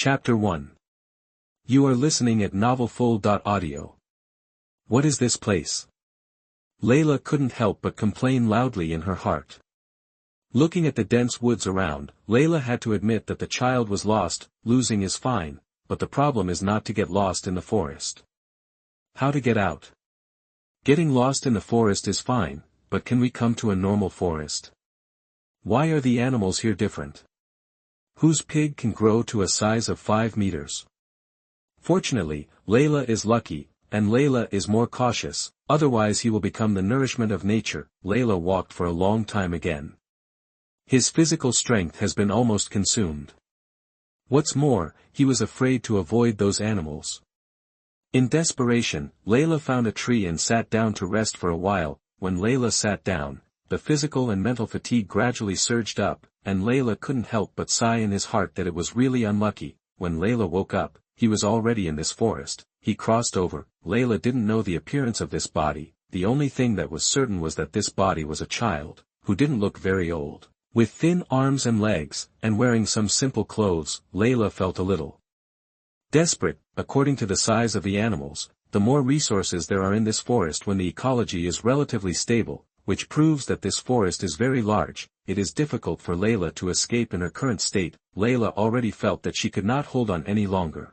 Chapter 1. You are listening at novelfull.audio. What is this place? Leila couldn't help but complain loudly in her heart. Looking at the dense woods around, Leila had to admit that the child was lost. Losing is fine, but the problem is not to get lost in the forest. How to get out? Getting lost in the forest is fine, but can we come to a normal forest? Why are the animals here different? Whose pig can grow to a size of 5 meters? Fortunately, Leila is lucky, and Leila is more cautious, otherwise he will become the nourishment of nature. Leila walked for a long time again. His physical strength has been almost consumed. What's more, he was afraid to avoid those animals. In desperation, Leila found a tree and sat down to rest for a while. When Leila sat down, the physical and mental fatigue gradually surged up, and Leila couldn't help but sigh in his heart that it was really unlucky. When Leila woke up, he was already in this forest. He crossed over. Leila didn't know the appearance of this body. The only thing that was certain was that this body was a child, who didn't look very old. With thin arms and legs, and wearing some simple clothes, Leila felt a little desperate. According to the size of the animals, the more resources there are in this forest when the ecology is relatively stable, which proves that this forest is very large, it is difficult for Leila to escape in her current state. Leila already felt that she could not hold on any longer.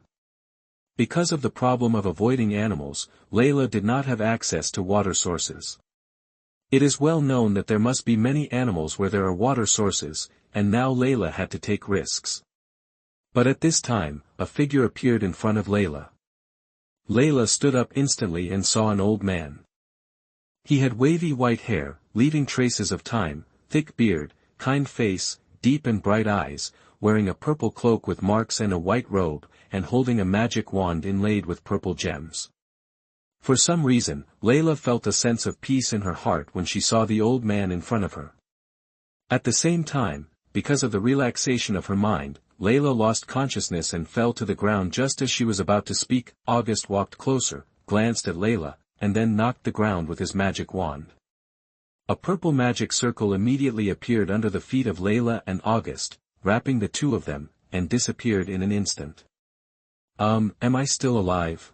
Because of the problem of avoiding animals, Leila did not have access to water sources. It is well known that there must be many animals where there are water sources, and now Leila had to take risks. But at this time, a figure appeared in front of Leila. Leila stood up instantly and saw an old man. He had wavy white hair, leaving traces of time, thick beard, kind face, deep and bright eyes, wearing a purple cloak with marks and a white robe, and holding a magic wand inlaid with purple gems. For some reason, Leila felt a sense of peace in her heart when she saw the old man in front of her. At the same time, because of the relaxation of her mind, Leila lost consciousness and fell to the ground just as she was about to speak. Auguste walked closer, glanced at Leila, and then knocked the ground with his magic wand. A purple magic circle immediately appeared under the feet of Leila and Auguste, wrapping the two of them, and disappeared in an instant. Am I still alive?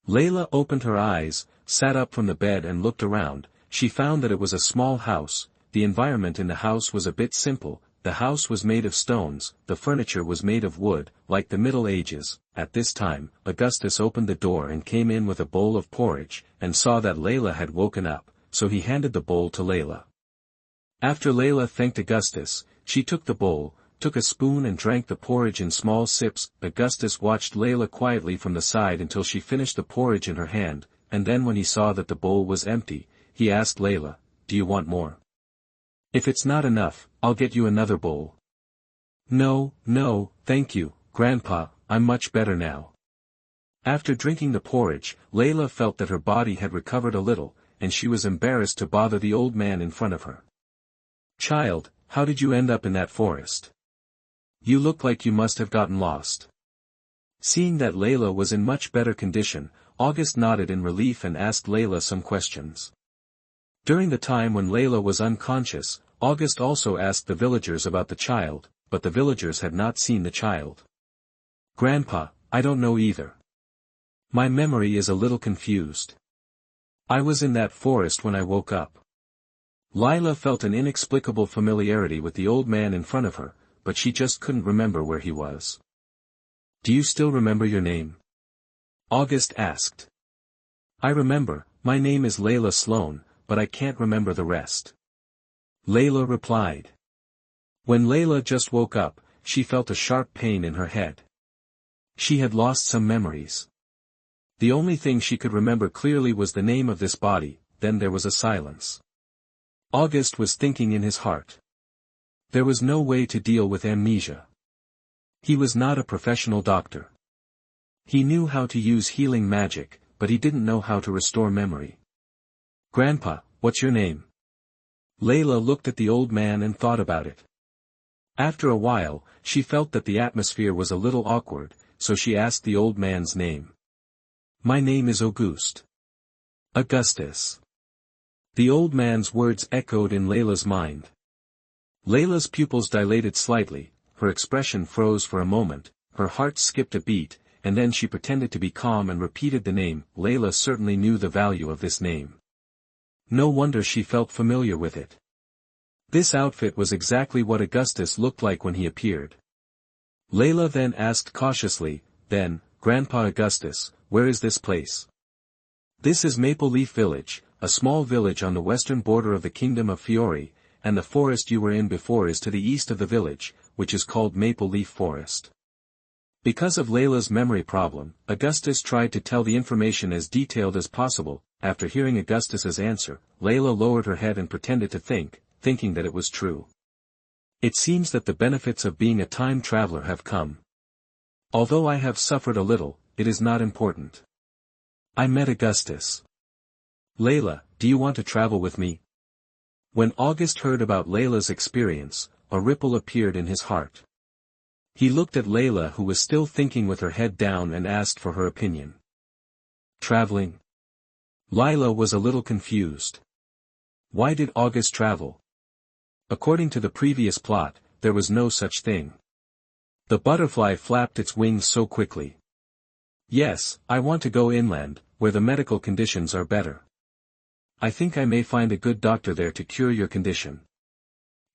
Leila opened her eyes, sat up from the bed and looked around. She found that it was a small house. The environment in the house was a bit simple. The house was made of stones, the furniture was made of wood, like the Middle Ages. At this time, Augustus opened the door and came in with a bowl of porridge, and saw that Leila had woken up, so he handed the bowl to Leila. After Leila thanked Augustus, she took the bowl, took a spoon and drank the porridge in small sips. Augustus watched Leila quietly from the side until she finished the porridge in her hand, and then when he saw that the bowl was empty, he asked Leila, "Do you want more? If it's not enough, I'll get you another bowl." No, thank you, Grandpa, I'm much better now." After drinking the porridge, Leila felt that her body had recovered a little, and she was embarrassed to bother the old man in front of her. "Child, how did you end up in that forest? You look like you must have gotten lost." Seeing that Leila was in much better condition, Auguste nodded in relief and asked Leila some questions. During the time when Leila was unconscious, Auguste also asked the villagers about the child, but the villagers had not seen the child. "Grandpa, I don't know either. My memory is a little confused. I was in that forest when I woke up." Leila felt an inexplicable familiarity with the old man in front of her, but she just couldn't remember where he was. "Do you still remember your name?" Auguste asked. "I remember, my name is Leila Sloane, but I can't remember the rest," Leila replied. When Leila just woke up, she felt a sharp pain in her head. She had lost some memories. The only thing she could remember clearly was the name of this body. Then there was a silence. Auguste was thinking in his heart. There was no way to deal with amnesia. He was not a professional doctor. He knew how to use healing magic, but he didn't know how to restore memory. "Grandpa, what's your name?" Leila looked at the old man and thought about it. After a while, she felt that the atmosphere was a little awkward, so she asked the old man's name. "My name is Auguste." "Augustus." The old man's words echoed in Leila's mind. Leila's pupils dilated slightly, her expression froze for a moment, her heart skipped a beat, and then she pretended to be calm and repeated the name. Leila certainly knew the value of this name. No wonder she felt familiar with it. This outfit was exactly what Augustus looked like when he appeared. Leila then asked cautiously, "Then, Grandpa Augustus, where is this place?" "This is Maple Leaf Village, a small village on the western border of the Kingdom of Fiori, and the forest you were in before is to the east of the village, which is called Maple Leaf Forest." Because of Leila's memory problem, Augustus tried to tell the information as detailed as possible. After hearing Augustus's answer, Leila lowered her head and pretended to thinking that it was true. "It seems that the benefits of being a time traveler have come. Although I have suffered a little, it is not important. I met Augustus. Leila, do you want to travel with me?" When Auguste heard about Leila's experience, a ripple appeared in his heart. He looked at Leila, who was still thinking with her head down, and asked for her opinion. Traveling? Leila was a little confused. Why did Auguste travel? According to the previous plot, there was no such thing. The butterfly flapped its wings so quickly. "Yes, I want to go inland, where the medical conditions are better. I think I may find a good doctor there to cure your condition."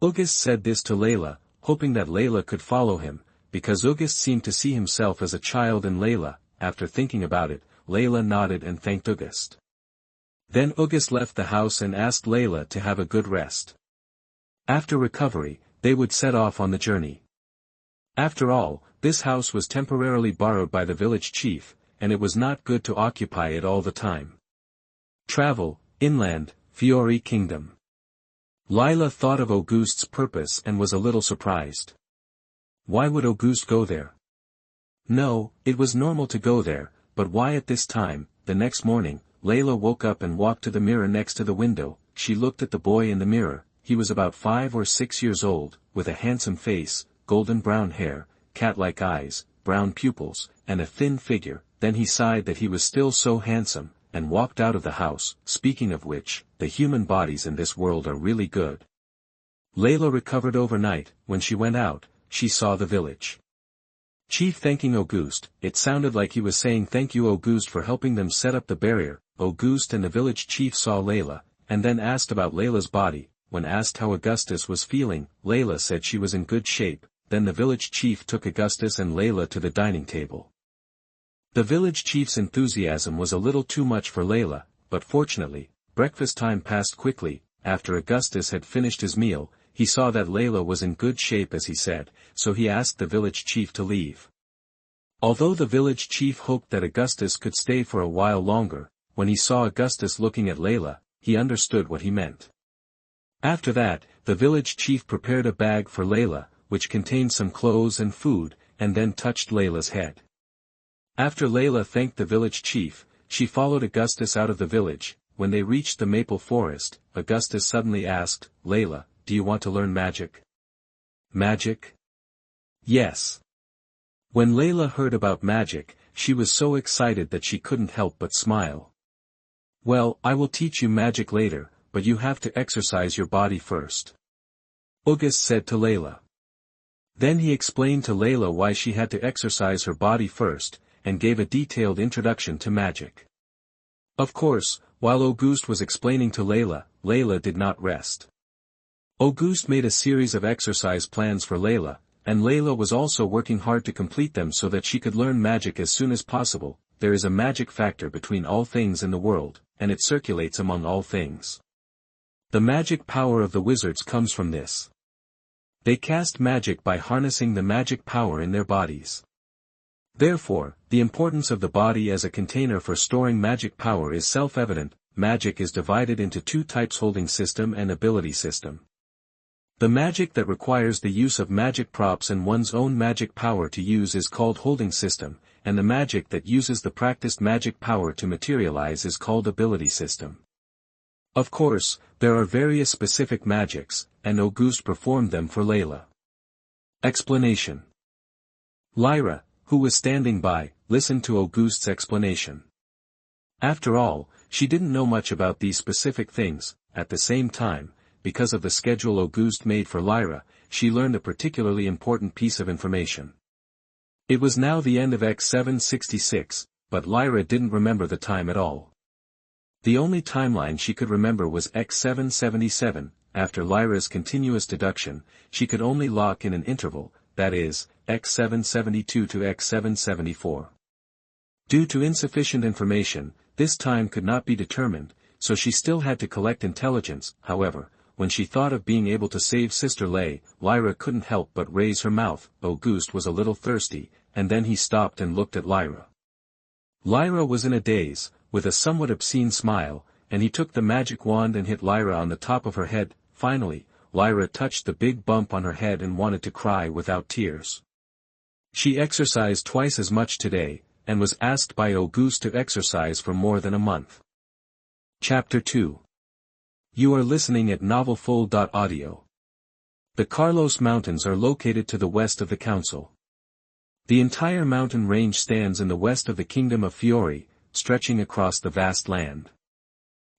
Auguste said this to Leila, hoping that Leila could follow him, because Auguste seemed to see himself as a child in Leila. After thinking about it, Leila nodded and thanked Auguste. Then Auguste left the house and asked Leila to have a good rest. After recovery, they would set off on the journey. After all, this house was temporarily borrowed by the village chief, and it was not good to occupy it all the time. Travel, inland, Fiori Kingdom. Leila thought of Auguste's purpose and was a little surprised. Why would Auguste go there? No, it was normal to go there, but why at this time? The next morning, Leila woke up and walked to the mirror next to the window. She looked at the boy in the mirror. He was about 5 or 6 years old, with a handsome face, golden brown hair, cat-like eyes, brown pupils, and a thin figure. Then he sighed that he was still so handsome, and walked out of the house. Speaking of which, the human bodies in this world are really good. Leila recovered overnight. When she went out, she saw the village chief thanking Auguste. It sounded like he was saying thank you Auguste for helping them set up the barrier. Auguste and the village chief saw Leila, and then asked about Leila's body. When asked how Augustus was feeling, Leila said she was in good shape. Then the village chief took Augustus and Leila to the dining table. The village chief's enthusiasm was a little too much for Leila, but fortunately, breakfast time passed quickly. After Augustus had finished his meal, he saw that Leila was in good shape as he said, so he asked the village chief to leave. Although the village chief hoped that Augustus could stay for a while longer, when he saw Augustus looking at Leila, he understood what he meant. After that, the village chief prepared a bag for Leila, which contained some clothes and food, and then touched Leila's head. After Leila thanked the village chief, she followed Augustus out of the village. When they reached the maple forest, Augustus suddenly asked, "Leila, do you want to learn magic?" Magic? Yes. When Leila heard about magic, she was so excited that she couldn't help but smile. "Well, I will teach you magic later, but you have to exercise your body first," Auguste said to Leila. Then he explained to Leila why she had to exercise her body first, and gave a detailed introduction to magic. Of course, while Auguste was explaining to Leila, Leila did not rest. Auguste made a series of exercise plans for Leila, and Leila was also working hard to complete them so that she could learn magic as soon as possible. There is a magic factor between all things in the world, and it circulates among all things. The magic power of the wizards comes from this. They cast magic by harnessing the magic power in their bodies. Therefore, the importance of the body as a container for storing magic power is self-evident. Magic is divided into two types: holding system and ability system. The magic that requires the use of magic props and one's own magic power to use is called holding system, and the magic that uses the practiced magic power to materialize is called ability system. Of course, there are various specific magics, and Auguste performed them for Leila. Explanation. Lyra, who was standing by, listened to Auguste's explanation. After all, she didn't know much about these specific things. At the same time, because of the schedule Auguste made for Lyra, she learned a particularly important piece of information. It was now the end of X766, but Lyra didn't remember the time at all. The only timeline she could remember was X777. After Lyra's continuous deduction, she could only lock in an interval, that is, X772 to X774. Due to insufficient information, this time could not be determined, so she still had to collect intelligence. However, when she thought of being able to save Sister Lay, Lyra couldn't help but raise her mouth. Auguste was a little thirsty, and then he stopped and looked at Lyra. Lyra was in a daze, with a somewhat obscene smile, and he took the magic wand and hit Lyra on the top of her head. Finally, Lyra touched the big bump on her head and wanted to cry without tears. She exercised twice as much today, and was asked by Auguste to exercise for more than a month. Chapter 2. You are listening at novelfull.audio. The Carlos Mountains are located to the west of the council. The entire mountain range stands in the west of the kingdom of Fiori, stretching across the vast land.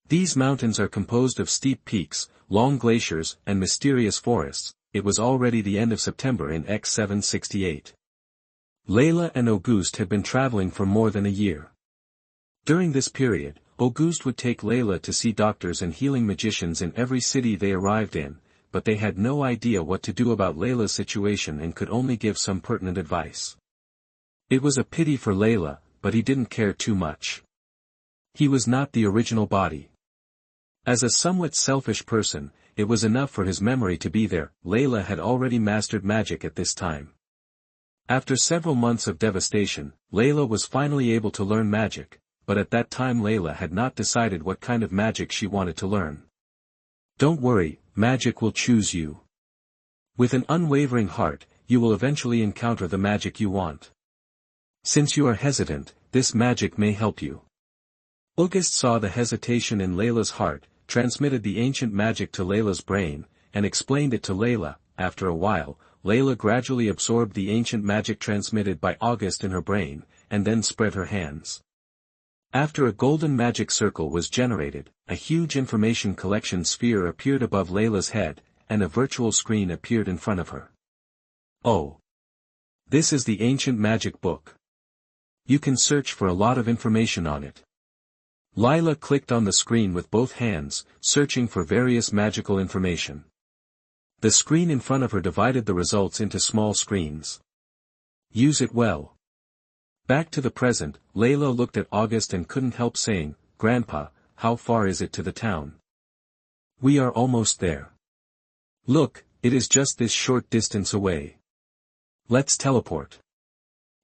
These mountains are composed of steep peaks, long glaciers, and mysterious forests. It was already the end of September in X768. Leila and Auguste had been traveling for more than a year. During this period, Auguste would take Leila to see doctors and healing magicians in every city they arrived in, but they had no idea what to do about Leila's situation and could only give some pertinent advice. It was a pity for Leila, but he didn't care too much. He was not the original body. As a somewhat selfish person, it was enough for his memory to be there. Leila had already mastered magic at this time. After several months of devastation, Leila was finally able to learn magic, but at that time Leila had not decided what kind of magic she wanted to learn. Don't worry, magic will choose you. With an unwavering heart, you will eventually encounter the magic you want. Since you are hesitant, this magic may help you. Auguste saw the hesitation in Leila's heart, transmitted the ancient magic to Leila's brain, and explained it to Leila. After a while, Leila gradually absorbed the ancient magic transmitted by Auguste in her brain, and then spread her hands. After a golden magic circle was generated, a huge information collection sphere appeared above Leila's head, and a virtual screen appeared in front of her. Oh! This is the ancient magic book. You can search for a lot of information on it. Leila clicked on the screen with both hands, searching for various magical information. The screen in front of her divided the results into small screens. Use it well. Back to the present, Leila looked at Auguste and couldn't help saying, "Grandpa, how far is it to the town?" "We are almost there. Look, it is just this short distance away. Let's teleport."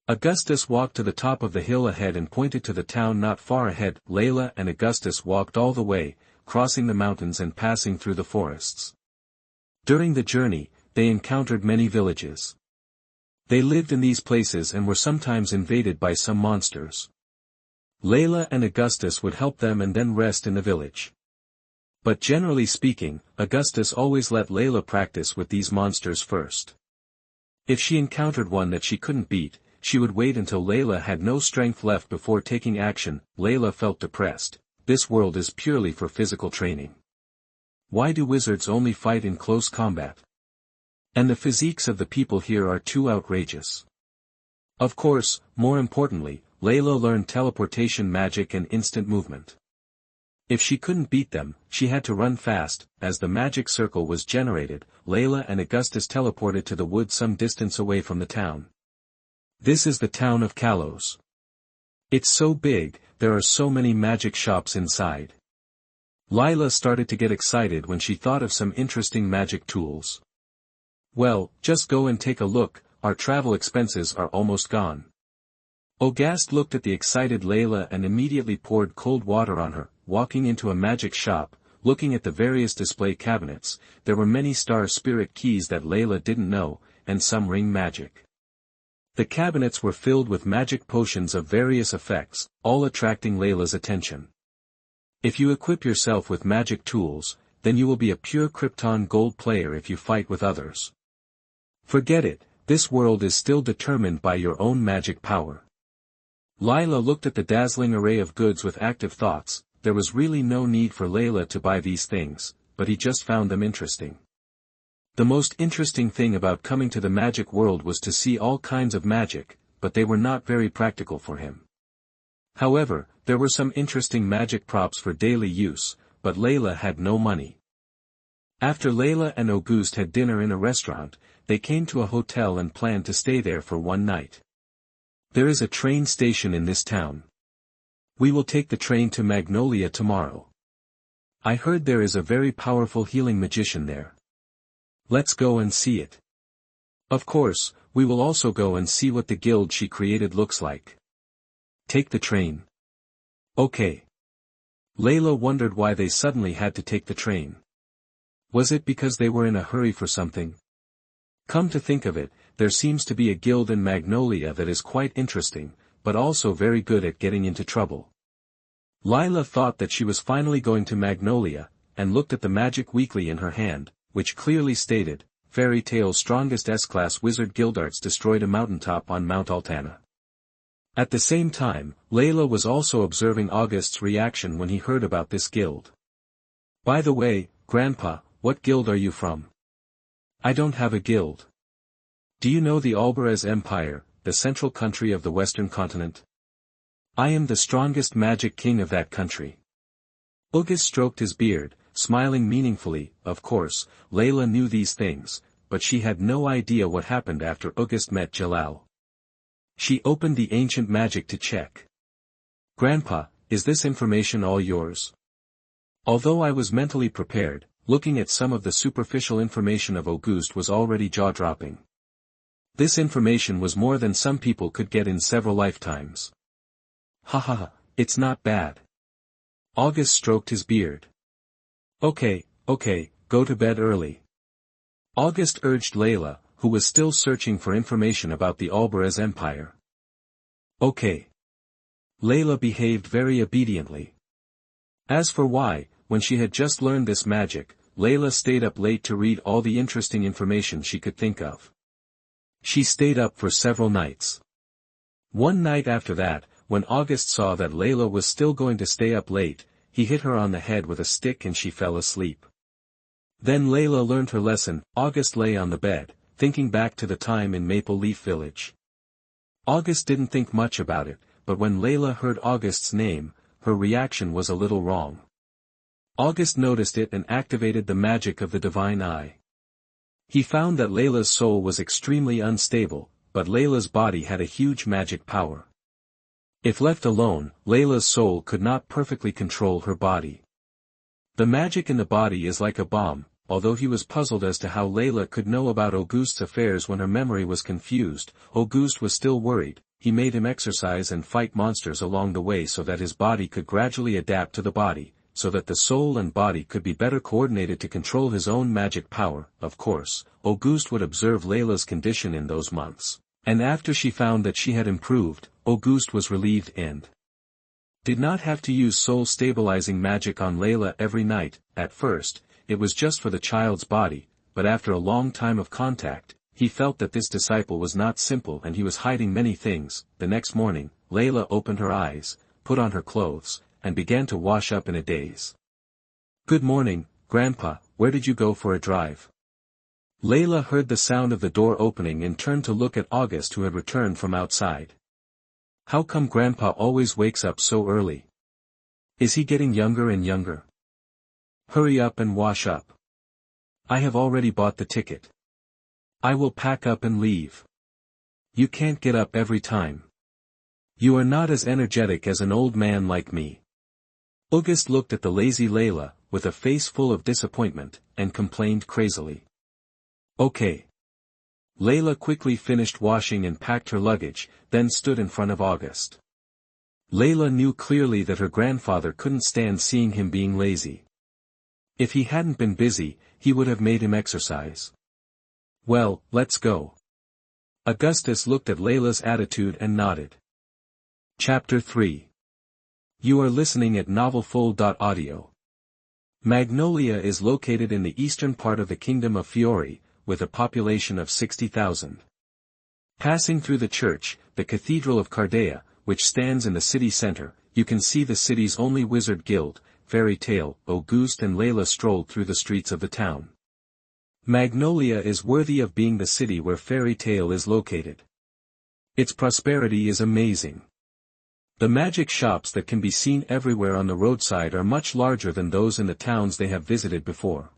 Augustus walked to the top of the hill ahead and pointed to the town not far ahead. Leila and Augustus walked all the way, crossing the mountains and passing through the forests. During the journey, they encountered many villages. They lived in these places and were sometimes invaded by some monsters. Leila and Augustus would help them and then rest in the village. But generally speaking, Augustus always let Leila practice with these monsters first. If she encountered one that she couldn't beat, she would wait until Leila had no strength left before taking action. Leila felt depressed. This world is purely for physical training. Why do wizards only fight in close combat? And the physiques of the people here are too outrageous. Of course, more importantly, Leila learned teleportation magic and instant movement. If she couldn't beat them, she had to run fast. As the magic circle was generated, Leila and Augustus teleported to the wood some distance away from the town. This is the town of Kalos. It's so big, there are so many magic shops inside. Leila started to get excited when she thought of some interesting magic tools. Well, just go and take a look, our travel expenses are almost gone. Auguste looked at the excited Leila and immediately poured cold water on her. Walking into a magic shop, looking at the various display cabinets, there were many star spirit keys that Leila didn't know, and some ring magic. The cabinets were filled with magic potions of various effects, all attracting Leila's attention. If you equip yourself with magic tools, then you will be a pure Krypton gold player if you fight with others. Forget it, this world is still determined by your own magic power. Leila looked at the dazzling array of goods with active thoughts. There was really no need for Leila to buy these things, but he just found them interesting. The most interesting thing about coming to the magic world was to see all kinds of magic, but they were not very practical for him. However, there were some interesting magic props for daily use, but Leila had no money. After Leila and Auguste had dinner in a restaurant, they came to a hotel and planned to stay there for one night. There is a train station in this town. We will take the train to Magnolia tomorrow. I heard there is a very powerful healing magician there. Let's go and see it. Of course, we will also go and see what the guild she created looks like. Take the train. Okay. Leila wondered why they suddenly had to take the train. Was it because they were in a hurry for something? Come to think of it, there seems to be a guild in Magnolia that is quite interesting, but also very good at getting into trouble. Leila thought that she was finally going to Magnolia, and looked at the magic weekly in her hand, which clearly stated, Fairy Tale's strongest S-class wizard guildarts destroyed a mountaintop on Mount Altana. At the same time, Leila was also observing Auguste's reaction when he heard about this guild. By the way, Grandpa, what guild are you from? I don't have a guild. Do you know the Alvarez Empire, the central country of the western continent? I am the strongest magic king of that country. Auguste stroked his beard, smiling meaningfully. Of course, Leila knew these things, but she had no idea what happened after Auguste met Jalal. She opened the ancient magic to check. Grandpa, is this information all yours? Although I was mentally prepared, looking at some of the superficial information of Auguste was already jaw-dropping. This information was more than some people could get in several lifetimes. Ha ha ha, it's not bad. Auguste stroked his beard. Okay, go to bed early. Auguste urged Leila, who was still searching for information about the Alvarez Empire. Okay. Leila behaved very obediently. As for why, when she had just learned this magic, Leila stayed up late to read all the interesting information she could think of. She stayed up for several nights. One night after that, when Auguste saw that Leila was still going to stay up late, he hit her on the head with a stick and she fell asleep. Then Leila learned her lesson. Auguste lay on the bed, thinking back to the time in Maple Leaf Village. Auguste didn't think much about it, but when Leila heard Auguste's name, her reaction was a little wrong. Auguste noticed it and activated the magic of the divine eye. He found that Leila's soul was extremely unstable, but Leila's body had a huge magic power. If left alone, Leila's soul could not perfectly control her body. The magic in the body is like a bomb. Although he was puzzled as to how Leila could know about Auguste's affairs when her memory was confused, Auguste was still worried. He made him exercise and fight monsters along the way so that his body could gradually adapt to the body, so that the soul and body could be better coordinated to control his own magic power. Of course, Auguste would observe Leila's condition in those months, and after she found that she had improved, Auguste was relieved and did not have to use soul-stabilizing magic on Leila every night. At first, it was just for the child's body, but after a long time of contact, he felt that this disciple was not simple and he was hiding many things. The next morning, Leila opened her eyes, put on her clothes, and began to wash up in a daze. Good morning, Grandpa, where did you go for a drive? Leila heard the sound of the door opening and turned to look at Auguste, who had returned from outside. How come Grandpa always wakes up so early? Is he getting younger and younger? Hurry up and wash up. I have already bought the ticket. I will pack up and leave. You can't get up every time. You are not as energetic as an old man like me. Auguste looked at the lazy Leila, with a face full of disappointment, and complained crazily. Okay. Leila quickly finished washing and packed her luggage, then stood in front of Auguste. Leila knew clearly that her grandfather couldn't stand seeing him being lazy. If he hadn't been busy, he would have made him exercise. Well, let's go. Augustus looked at Leila's attitude and nodded. Chapter 3. You are listening at novelfull.audio. Magnolia is located in the eastern part of the Kingdom of Fiori, with a population of 60,000. Passing through the church, the Cathedral of Cardea, which stands in the city center, you can see the city's only wizard guild, Fairy Tale. Auguste and Leila strolled through the streets of the town. Magnolia is worthy of being the city where Fairy Tale is located. Its prosperity is amazing. The magic shops that can be seen everywhere on the roadside are much larger than those in the towns they have visited before.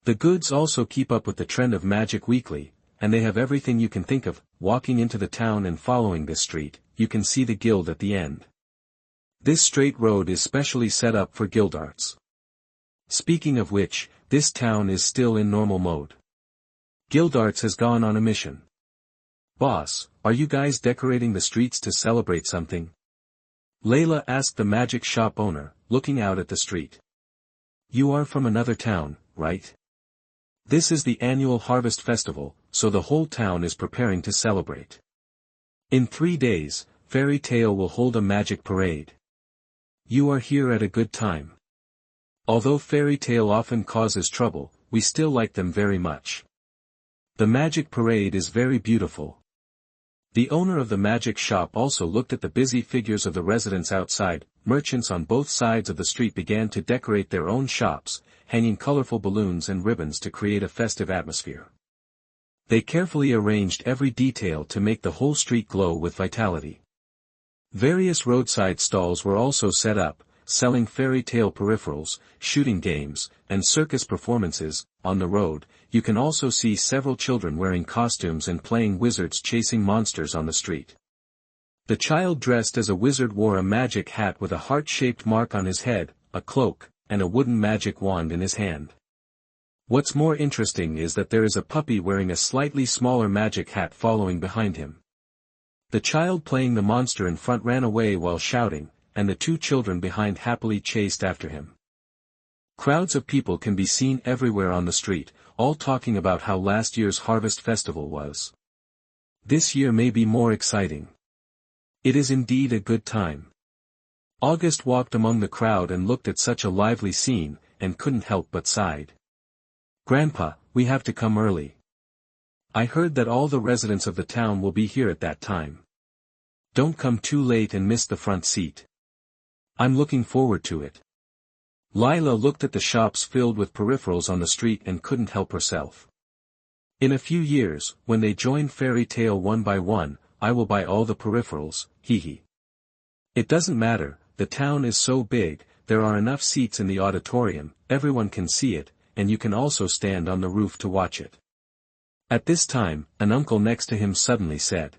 The goods also keep up with the trend of magic weekly, and they have everything you can think of. Walking into the town and following this street, you can see the guild at the end. This straight road is specially set up for guild arts. Speaking of which, this town is still in normal mode. Guild arts has gone on a mission. Boss, are you guys decorating the streets to celebrate something? Leila asked the magic shop owner, looking out at the street. You are from another town, right? This is the annual harvest festival, so the whole town is preparing to celebrate. In 3 days, Fairy Tale will hold a magic parade. You are here at a good time. Although Fairy Tale often causes trouble, we still like them very much. The magic parade is very beautiful. The owner of the magic shop also looked at the busy figures of the residents outside. Merchants on both sides of the street began to decorate their own shops, hanging colorful balloons and ribbons to create a festive atmosphere. They carefully arranged every detail to make the whole street glow with vitality. Various roadside stalls were also set up, selling fairy tale peripherals, shooting games, and circus performances. On the road, you can also see several children wearing costumes and playing wizards chasing monsters on the street. The child dressed as a wizard wore a magic hat with a heart-shaped mark on his head, a cloak, and a wooden magic wand in his hand. What's more interesting is that there is a puppy wearing a slightly smaller magic hat following behind him. The child playing the monster in front ran away while shouting, and the 2 children behind happily chased after him. Crowds of people can be seen everywhere on the street, all talking about how last year's harvest festival was. This year may be more exciting. It is indeed a good time. Auguste walked among the crowd and looked at such a lively scene, and couldn't help but sighed. Grandpa, we have to come early. I heard that all the residents of the town will be here at that time. Don't come too late and miss the front seat. I'm looking forward to it. Leila looked at the shops filled with peripherals on the street and couldn't help herself. In a few years, when they join Fairy Tale one by one, I will buy all the peripherals, hee. It doesn't matter, the town is so big, there are enough seats in the auditorium, everyone can see it, and you can also stand on the roof to watch it. At this time, an uncle next to him suddenly said.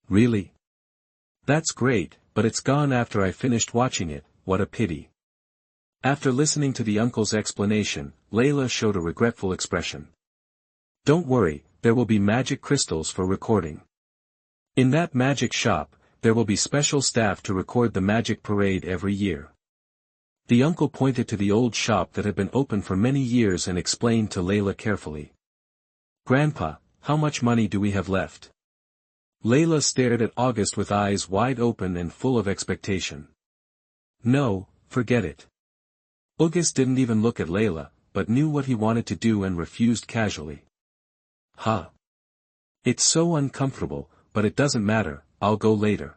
Really? That's great, but it's gone after I finished watching it, what a pity. After listening to the uncle's explanation, Leila showed a regretful expression. Don't worry, there will be magic crystals for recording. In that magic shop, there will be special staff to record the magic parade every year. The uncle pointed to the old shop that had been open for many years and explained to Leila carefully. Grandpa, how much money do we have left? Leila stared at Auguste with eyes wide open and full of expectation. No, forget it. Auguste didn't even look at Leila, but knew what he wanted to do and refused casually. Huh. It's so uncomfortable, but it doesn't matter, I'll go later.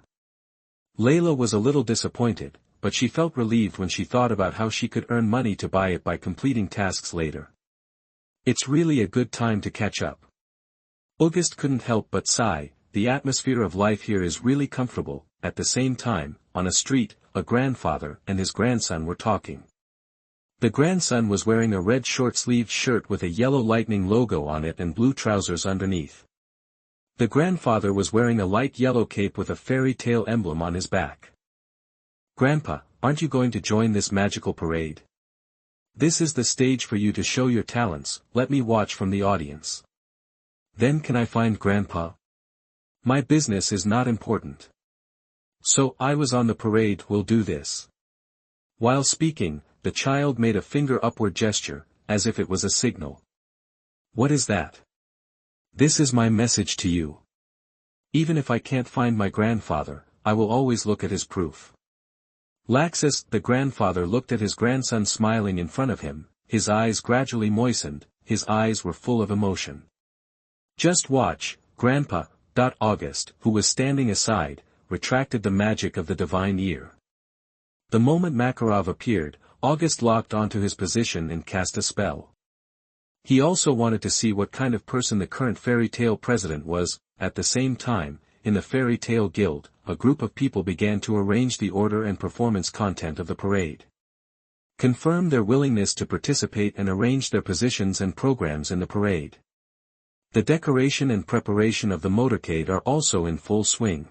Leila was a little disappointed, but she felt relieved when she thought about how she could earn money to buy it by completing tasks later. It's really a good time to catch up. Auguste couldn't help but sigh. The atmosphere of life here is really comfortable. At the same time, on a street, a grandfather and his grandson were talking. The grandson was wearing a red short-sleeved shirt with a yellow lightning logo on it and blue trousers underneath. The grandfather was wearing a light yellow cape with a fairy tale emblem on his back. Grandpa, aren't you going to join this magical parade? This is the stage for you to show your talents, let me watch from the audience. Then can I find Grandpa? My business is not important. So I was on the parade, we'll do this. While speaking, the child made a finger upward gesture, as if it was a signal. What is that? This is my message to you. Even if I can't find my grandfather, I will always look at his proof. Laxus, the grandfather, looked at his grandson smiling in front of him, his eyes gradually moistened, his eyes were full of emotion. Just watch, Grandpa. Auguste, who was standing aside, retracted the magic of the divine ear. The moment Makarov appeared, Auguste locked onto his position and cast a spell. He also wanted to see what kind of person the current fairy tale president was. At the same time, in the fairy tale guild, a group of people began to arrange the order and performance content of the parade. Confirm their willingness to participate and arrange their positions and programs in the parade. The decoration and preparation of the motorcade are also in full swing.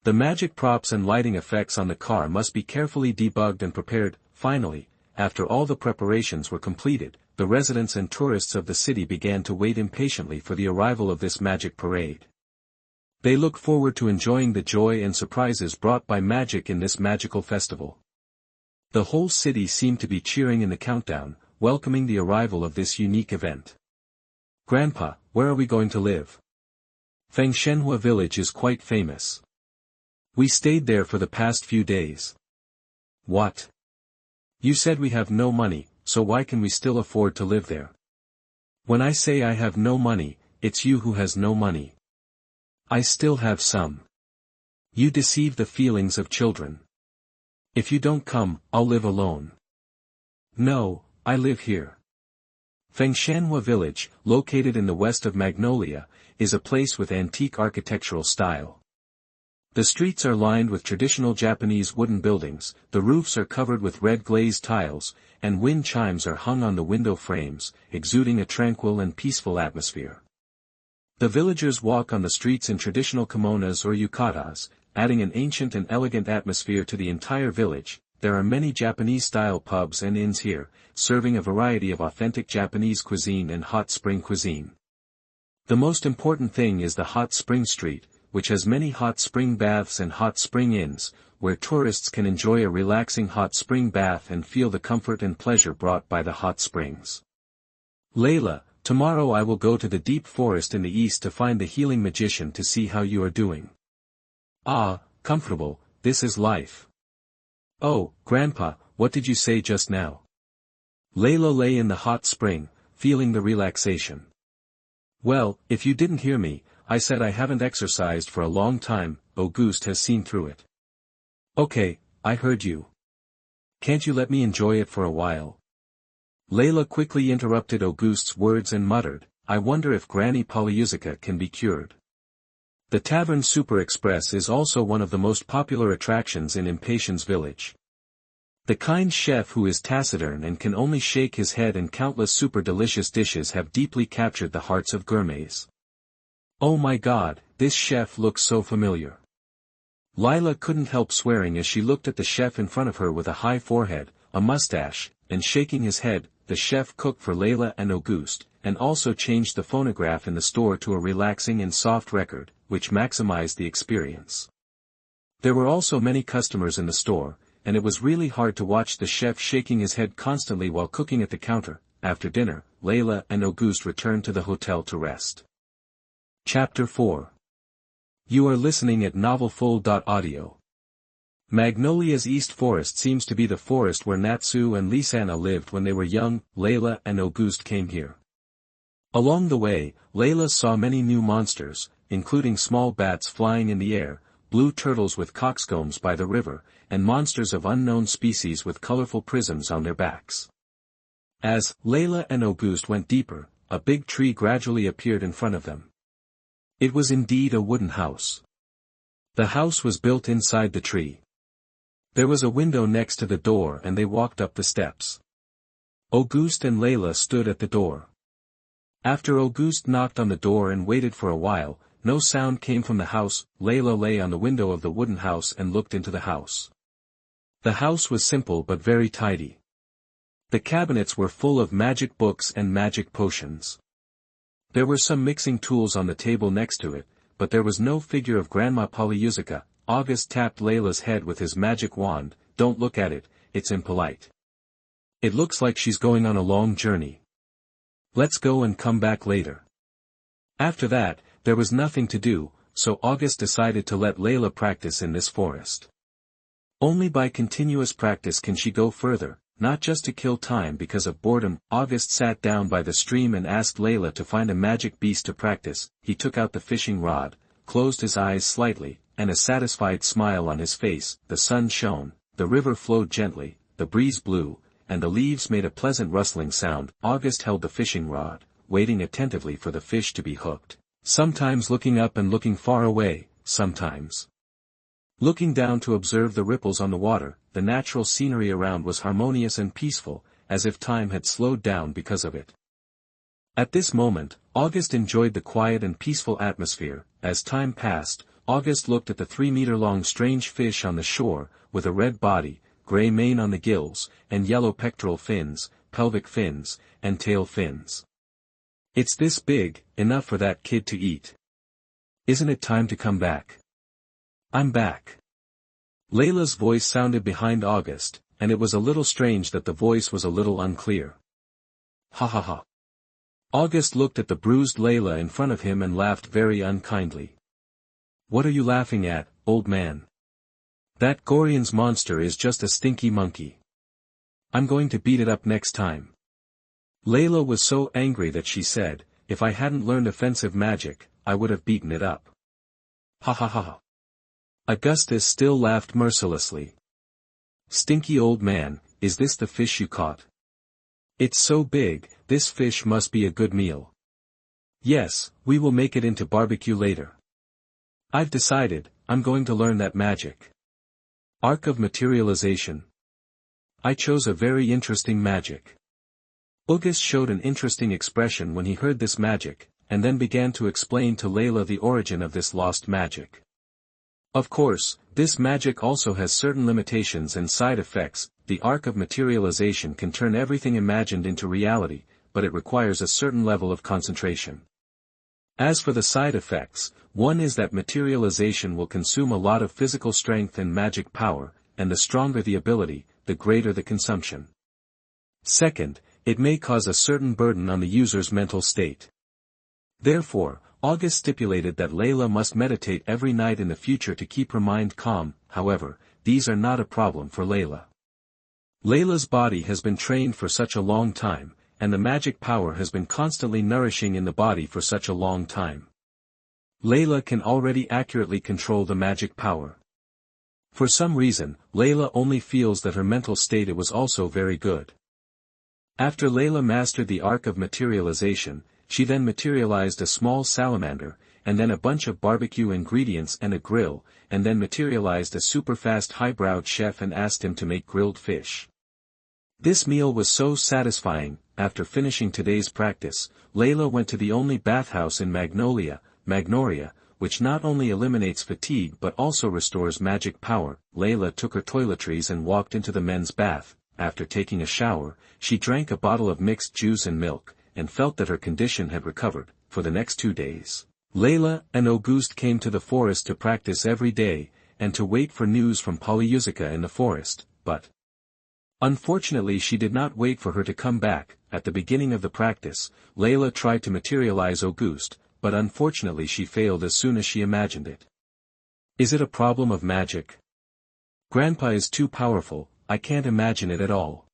The magic props and lighting effects on the car must be carefully debugged and prepared. Finally, after all the preparations were completed, the residents and tourists of the city began to wait impatiently for the arrival of this magic parade. They look forward to enjoying the joy and surprises brought by magic in this magical festival. The whole city seemed to be cheering in the countdown, welcoming the arrival of this unique event. Grandpa, where are we going to live? Fengshenhua village is quite famous. We stayed there for the past few days. What? You said we have no money, so why can we still afford to live there? When I say I have no money, it's you who has no money. I still have some. You deceive the feelings of children. If you don't come, I'll live alone. No, I live here. Fengshenhua village, located in the west of Magnolia, is a place with antique architectural style. The streets are lined with traditional Japanese wooden buildings, the roofs are covered with red glazed tiles, and wind chimes are hung on the window frames, exuding a tranquil and peaceful atmosphere. The villagers walk on the streets in traditional kimonos or yukatas, adding an ancient and elegant atmosphere to the entire village. There are many Japanese-style pubs and inns here, serving a variety of authentic Japanese cuisine and hot spring cuisine. The most important thing is the hot spring street, which has many hot spring baths and hot spring inns, where tourists can enjoy a relaxing hot spring bath and feel the comfort and pleasure brought by the hot springs. Leila, tomorrow I will go to the deep forest in the east to find the healing magician to see how you are doing. Ah, comfortable, this is life. Oh, Grandpa, what did you say just now? Leila lay in the hot spring, feeling the relaxation. Well, if you didn't hear me, I said I haven't exercised for a long time. Auguste has seen through it. Okay, I heard you. Can't you let me enjoy it for a while? Leila quickly interrupted Auguste's words and muttered, I wonder if Granny Polyusica can be cured. The Tavern Super Express is also one of the most popular attractions in Impatiens village. The kind chef who is taciturn and can only shake his head and countless super delicious dishes have deeply captured the hearts of gourmets. Oh my God, this chef looks so familiar. Leila couldn't help swearing as she looked at the chef in front of her with a high forehead, a mustache, and shaking his head. The chef cooked for Leila and Auguste, and also changed the phonograph in the store to a relaxing and soft record, which maximized the experience. There were also many customers in the store, and it was really hard to watch the chef shaking his head constantly while cooking at the counter. After dinner, Leila and Auguste returned to the hotel to rest. Chapter 4. You are listening at novelfull.audio. Magnolia's East Forest seems to be the forest where Natsu and Lisanna lived when they were young. Leila and Auguste came here. Along the way, Leila saw many new monsters, including small bats flying in the air, blue turtles with coxcombs by the river, and monsters of unknown species with colorful prisms on their backs. As Leila and Auguste went deeper, a big tree gradually appeared in front of them. It was indeed a wooden house. The house was built inside the tree. There was a window next to the door and they walked up the steps. Auguste and Leila stood at the door. After Auguste knocked on the door and waited for a while, no sound came from the house. Leila lay on the window of the wooden house and looked into the house. The house was simple but very tidy. The cabinets were full of magic books and magic potions. There were some mixing tools on the table next to it, but there was no figure of Grandma Polyusica. Auguste tapped Leila's head with his magic wand. Don't look at it, it's impolite. It looks like she's going on a long journey. Let's go and come back later. After that, there was nothing to do, so Auguste decided to let Leila practice in this forest. Only by continuous practice can she go further, not just to kill time because of boredom. Auguste sat down by the stream and asked Leila to find a magic beast to practice. He took out the fishing rod, closed his eyes slightly, and a satisfied smile on his face. The sun shone, the river flowed gently, the breeze blew, and the leaves made a pleasant rustling sound. Auguste held the fishing rod, waiting attentively for the fish to be hooked, sometimes looking up and looking far away, sometimes. Looking down to observe the ripples on the water, the natural scenery around was harmonious and peaceful, as if time had slowed down because of it. At this moment, Auguste enjoyed the quiet and peaceful atmosphere. As time passed, Auguste looked at the 3-meter-long strange fish on the shore, with a red body, gray mane on the gills, and yellow pectoral fins, pelvic fins, and tail fins. "It's this big, enough for that kid to eat. Isn't it time to come back?" "I'm back." Leila's voice sounded behind Auguste, and it was a little strange that the voice was a little unclear. "Ha ha ha." Auguste looked at the bruised Leila in front of him and laughed very unkindly. "What are you laughing at, old man? That Gorian's monster is just a stinky monkey. I'm going to beat it up next time." Leila was so angry that she said, "If I hadn't learned offensive magic, I would have beaten it up." "Ha ha ha." Auguste still laughed mercilessly. "Stinky old man, is this the fish you caught? It's so big, this fish must be a good meal. Yes, we will make it into barbecue later. I've decided, I'm going to learn that magic. Arc of materialization. I chose a very interesting magic." Auguste showed an interesting expression when he heard this magic, and then began to explain to Leila the origin of this lost magic. Of course, this magic also has certain limitations and side effects. The arc of materialization can turn everything imagined into reality, but it requires a certain level of concentration. As for the side effects, one is that materialization will consume a lot of physical strength and magic power, and the stronger the ability, the greater the consumption. Second, it may cause a certain burden on the user's mental state. Therefore, Auguste stipulated that Leila must meditate every night in the future to keep her mind calm. However, these are not a problem for Leila. Leila's body has been trained for such a long time, and the magic power has been constantly nourishing in the body for such a long time. Leila can already accurately control the magic power. For some reason, Leila only feels that her mental state was also very good. After Leila mastered the arc of materialization, she then materialized a small salamander, and then a bunch of barbecue ingredients and a grill, and then materialized a super-fast high-browed chef and asked him to make grilled fish. This meal was so satisfying. After finishing today's practice, Leila went to the only bathhouse in Magnolia, which not only eliminates fatigue but also restores magic power. Leila took her toiletries and walked into the men's bath. After taking a shower, she drank a bottle of mixed juice and milk, and felt that her condition had recovered. For the next 2 days, Leila and Auguste came to the forest to practice every day, and to wait for news from Polyusica in the forest, but unfortunately she did not wait for her to come back. At the beginning of the practice, Leila tried to materialize Auguste, but unfortunately she failed as soon as she imagined it. "Is it a problem of magic? Grandpa is too powerful, I can't imagine it at all."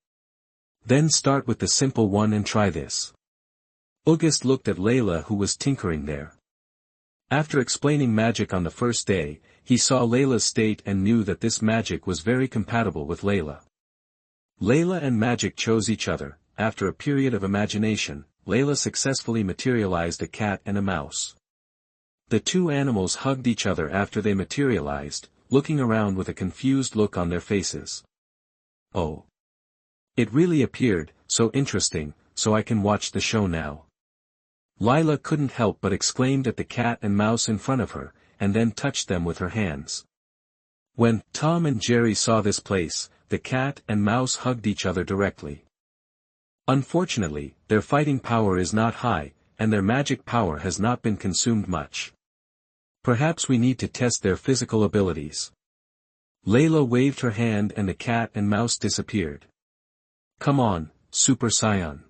"Then start with the simple one and try this." Auguste looked at Leila, who was tinkering there. After explaining magic on the first day, he saw Leila's state and knew that this magic was very compatible with Leila. Leila and magic chose each other. After a period of imagination, Leila successfully materialized a cat and a mouse. The two animals hugged each other after they materialized, looking around with a confused look on their faces. "Oh. It really appeared, so interesting, so I can watch the show now." Leila couldn't help but exclaimed at the cat and mouse in front of her, and then touched them with her hands. When Tom and Jerry saw this place, the cat and mouse hugged each other directly. Unfortunately, their fighting power is not high, and their magic power has not been consumed much. Perhaps we need to test their physical abilities. Leila waved her hand and the cat and mouse disappeared. "Come on, Super Saiyan."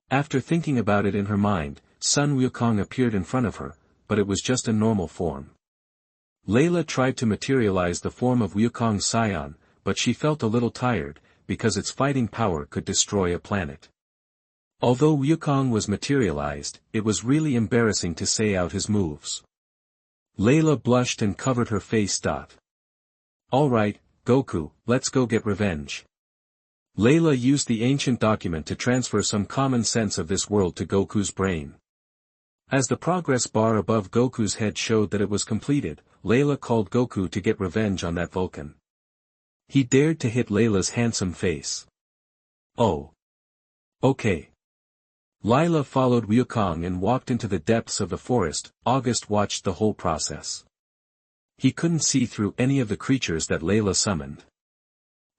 After thinking about it in her mind, Sun Wukong appeared in front of her, but it was just a normal form. Leila tried to materialize the form of Wukong Saiyan, but she felt a little tired, because its fighting power could destroy a planet. Although Wukong was materialized, it was really embarrassing to say out his moves. Leila blushed and covered her face. "Alright, Goku, let's go get revenge." Leila used the ancient document to transfer some common sense of this world to Goku's brain. As the progress bar above Goku's head showed that it was completed, Leila called Goku to get revenge on that Vulcan. He dared to hit Leila's handsome face. Oh. Okay. Leila followed Wukong and walked into the depths of the forest. Auguste watched the whole process. He couldn't see through any of the creatures that Leila summoned.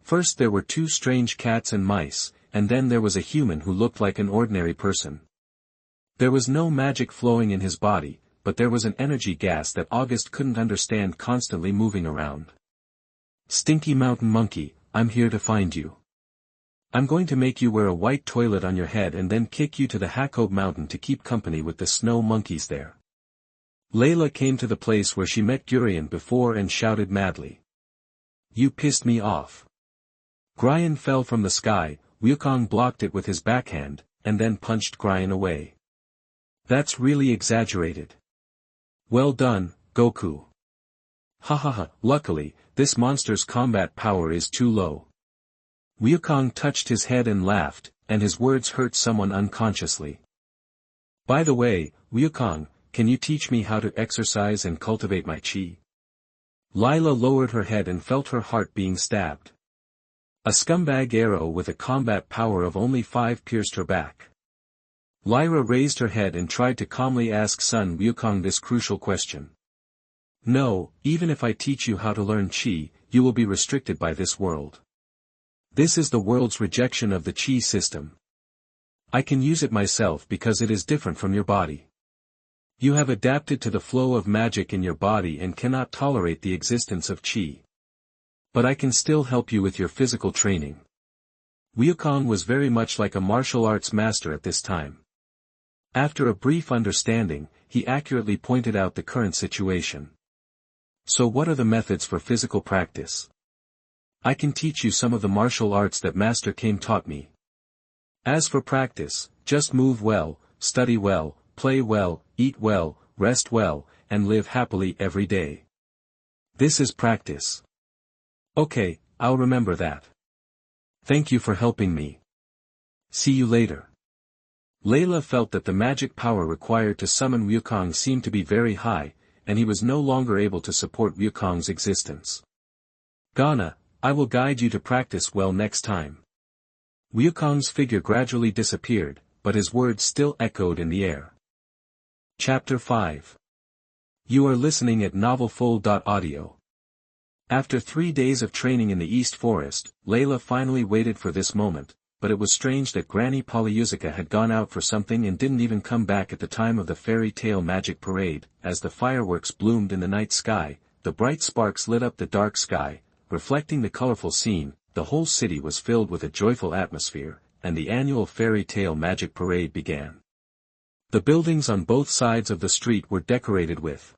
First there were two strange cats and mice, and then there was a human who looked like an ordinary person. There was no magic flowing in his body, but there was an energy gas that Auguste couldn't understand constantly moving around. Stinky mountain monkey, I'm here to find you. I'm going to make you wear a white toilet on your head and then kick you to the Jacob mountain to keep company with the snow monkeys there. Leila came to the place where she met Gurion before and shouted madly. You pissed me off. Gurion fell from the sky. Wukong blocked it with his backhand, and then punched Gurion away. That's really exaggerated. Well done, Goku. Ha ha ha, luckily, this monster's combat power is too low. Wukong touched his head and laughed, and his words hurt someone unconsciously. By the way, Wukong, can you teach me how to exercise and cultivate my chi? Leila lowered her head and felt her heart being stabbed. A scumbag arrow with a combat power of only 5 pierced her back. Lyra raised her head and tried to calmly ask son Wukong this crucial question. No, even if I teach you how to learn chi, you will be restricted by this world. This is the world's rejection of the chi system. I can use it myself because it is different from your body. You have adapted to the flow of magic in your body and cannot tolerate the existence of chi. But I can still help you with your physical training. Wukong was very much like a martial arts master at this time. After a brief understanding, he accurately pointed out the current situation. So what are the methods for physical practice? I can teach you some of the martial arts that Master Kame taught me. As for practice, just move well, study well, play well, eat well, rest well, and live happily every day. This is practice. Okay, I'll remember that. Thank you for helping me. See you later. Leila felt that the magic power required to summon Wukong seemed to be very high, and he was no longer able to support Wukong's existence. Ghana, I will guide you to practice well next time. Wukong's figure gradually disappeared, but his words still echoed in the air. Chapter 5. You are listening at novelfull.audio. After 3 days of training in the East Forest, Leila finally waited for this moment, but it was strange that Granny Polyusica had gone out for something and didn't even come back at the time of the fairy tale magic parade. As the fireworks bloomed in the night sky, the bright sparks lit up the dark sky, reflecting the colorful scene. The whole city was filled with a joyful atmosphere, and the annual fairy tale magic parade began. The buildings on both sides of the street were decorated with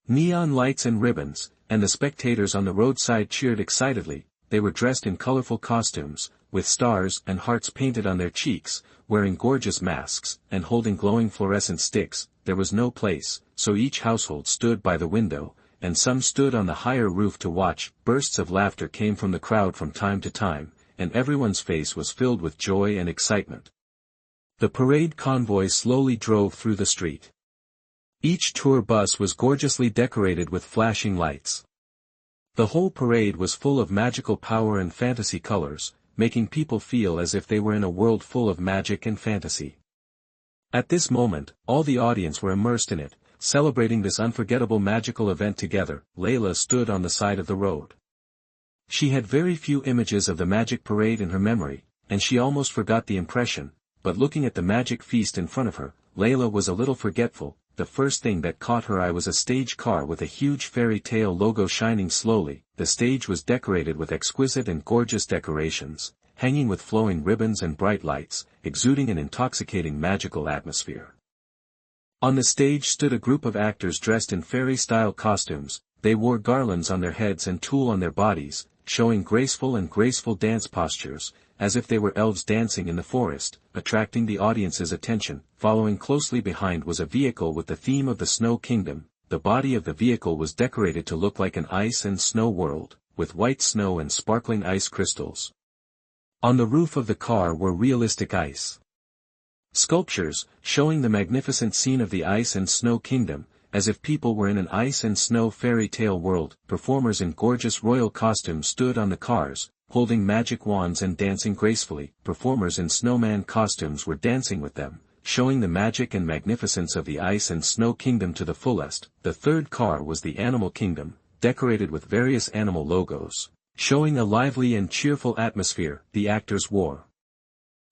neon lights and ribbons, and the spectators on the roadside cheered excitedly. They were dressed in colorful costumes, with stars and hearts painted on their cheeks, wearing gorgeous masks, and holding glowing fluorescent sticks. There was no place, so each household stood by the window, and some stood on the higher roof to watch. Bursts of laughter came from the crowd from time to time, and everyone's face was filled with joy and excitement. The parade convoy slowly drove through the street. Each tour bus was gorgeously decorated with flashing lights. The whole parade was full of magical power and fantasy colors, making people feel as if they were in a world full of magic and fantasy. At this moment, all the audience were immersed in it, celebrating this unforgettable magical event together. Leila stood on the side of the road. She had very few images of the magic parade in her memory, and she almost forgot the impression, but looking at the magic feast in front of her, Leila was a little forgetful. The first thing that caught her eye was a stage car with a huge fairy tale logo shining slowly. The stage was decorated with exquisite and gorgeous decorations, hanging with flowing ribbons and bright lights, exuding an intoxicating magical atmosphere. On the stage stood a group of actors dressed in fairy-style costumes. They wore garlands on their heads and tulle on their bodies, showing graceful dance postures, as if they were elves dancing in the forest, attracting the audience's attention. Following closely behind was a vehicle with the theme of the Snow Kingdom. The body of the vehicle was decorated to look like an ice and snow world, with white snow and sparkling ice crystals. On the roof of the car were realistic ice Sculptures, showing the magnificent scene of the ice and snow kingdom, as if people were in an ice and snow fairy tale world. Performers in gorgeous royal costumes stood on the cars, holding magic wands and dancing gracefully. Performers in snowman costumes were dancing with them, showing the magic and magnificence of the ice and snow kingdom to the fullest. The third car was the animal kingdom, decorated with various animal logos, showing a lively and cheerful atmosphere. The actors wore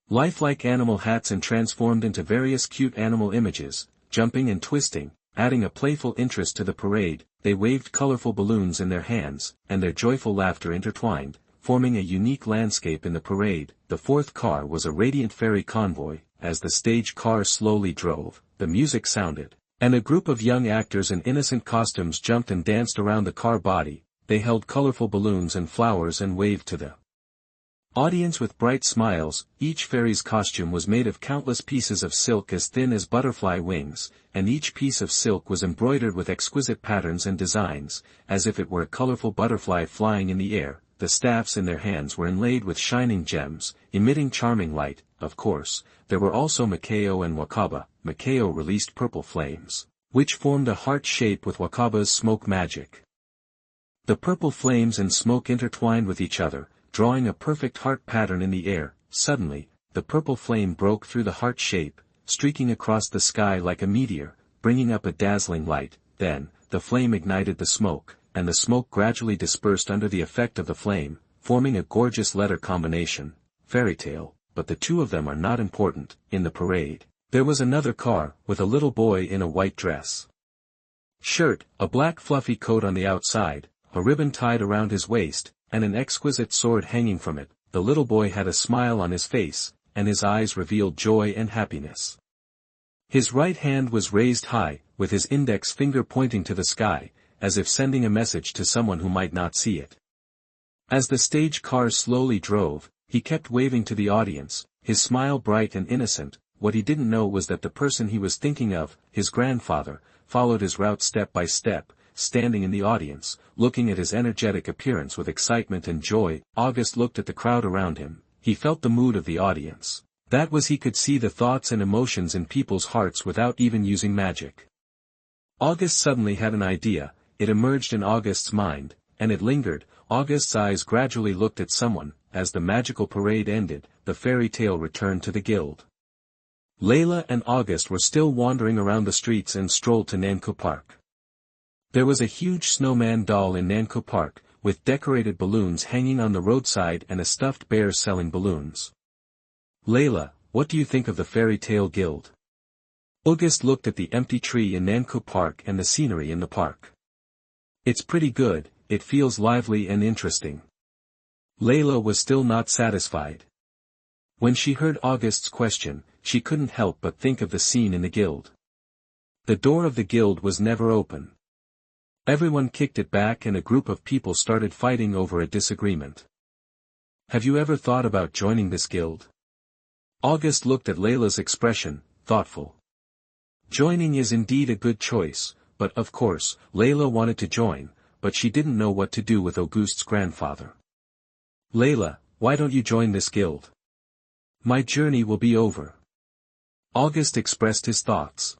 lifelike animal hats and transformed into various cute animal images, jumping and twisting, adding a playful interest to the parade. They waved colorful balloons in their hands, and their joyful laughter intertwined, forming a unique landscape in the parade. The fourth car was a radiant fairy convoy. As the stage car slowly drove, the music sounded, and a group of young actors in innocent costumes jumped and danced around the car body. They held colorful balloons and flowers and waved to the audience with bright smiles. Each fairy's costume was made of countless pieces of silk as thin as butterfly wings, and each piece of silk was embroidered with exquisite patterns and designs, as if it were a colorful butterfly flying in the air. The staffs in their hands were inlaid with shining gems, emitting charming light. Of course, there were also Makeo and Wakaba. Makeo released purple flames, which formed a heart shape with Wakaba's smoke magic. The purple flames and smoke intertwined with each other, drawing a perfect heart pattern in the air. Suddenly, the purple flame broke through the heart shape, streaking across the sky like a meteor, bringing up a dazzling light. Then, the flame ignited the smoke, and the smoke gradually dispersed under the effect of the flame, forming a gorgeous letter combination, fairy tale. But the two of them are not important. In the parade, there was another car, with a little boy in a white dress, shirt, a black fluffy coat on the outside, a ribbon tied around his waist, and an exquisite sword hanging from it. The little boy had a smile on his face, and his eyes revealed joy and happiness. His right hand was raised high, with his index finger pointing to the sky, as if sending a message to someone who might not see it. As the stage car slowly drove, he kept waving to the audience, his smile bright and innocent. What he didn't know was that the person he was thinking of, his grandfather, followed his route step by step, standing in the audience, looking at his energetic appearance with excitement and joy. Auguste looked at the crowd around him. He felt the mood of the audience. That was, he could see the thoughts and emotions in people's hearts without even using magic. Auguste suddenly had an idea. It emerged in Auguste's mind, and it lingered. Auguste's eyes gradually looked at someone. As the magical parade ended, the fairy tale returned to the guild. Leila and Auguste were still wandering around the streets and strolled to Nanko Park. There was a huge snowman doll in Nanko Park, with decorated balloons hanging on the roadside and a stuffed bear selling balloons. Leila, what do you think of the fairy tale guild? Auguste looked at the empty tree in Nanko Park and the scenery in the park. It's pretty good, it feels lively and interesting. Leila was still not satisfied. When she heard Auguste's question, she couldn't help but think of the scene in the guild. The door of the guild was never open. Everyone kicked it back and a group of people started fighting over a disagreement. Have you ever thought about joining this guild? Auguste looked at Leila's expression, thoughtful. Joining is indeed a good choice, but of course, Leila wanted to join, but she didn't know what to do with Auguste's grandfather. Leila, why don't you join this guild? My journey will be over. Auguste expressed his thoughts.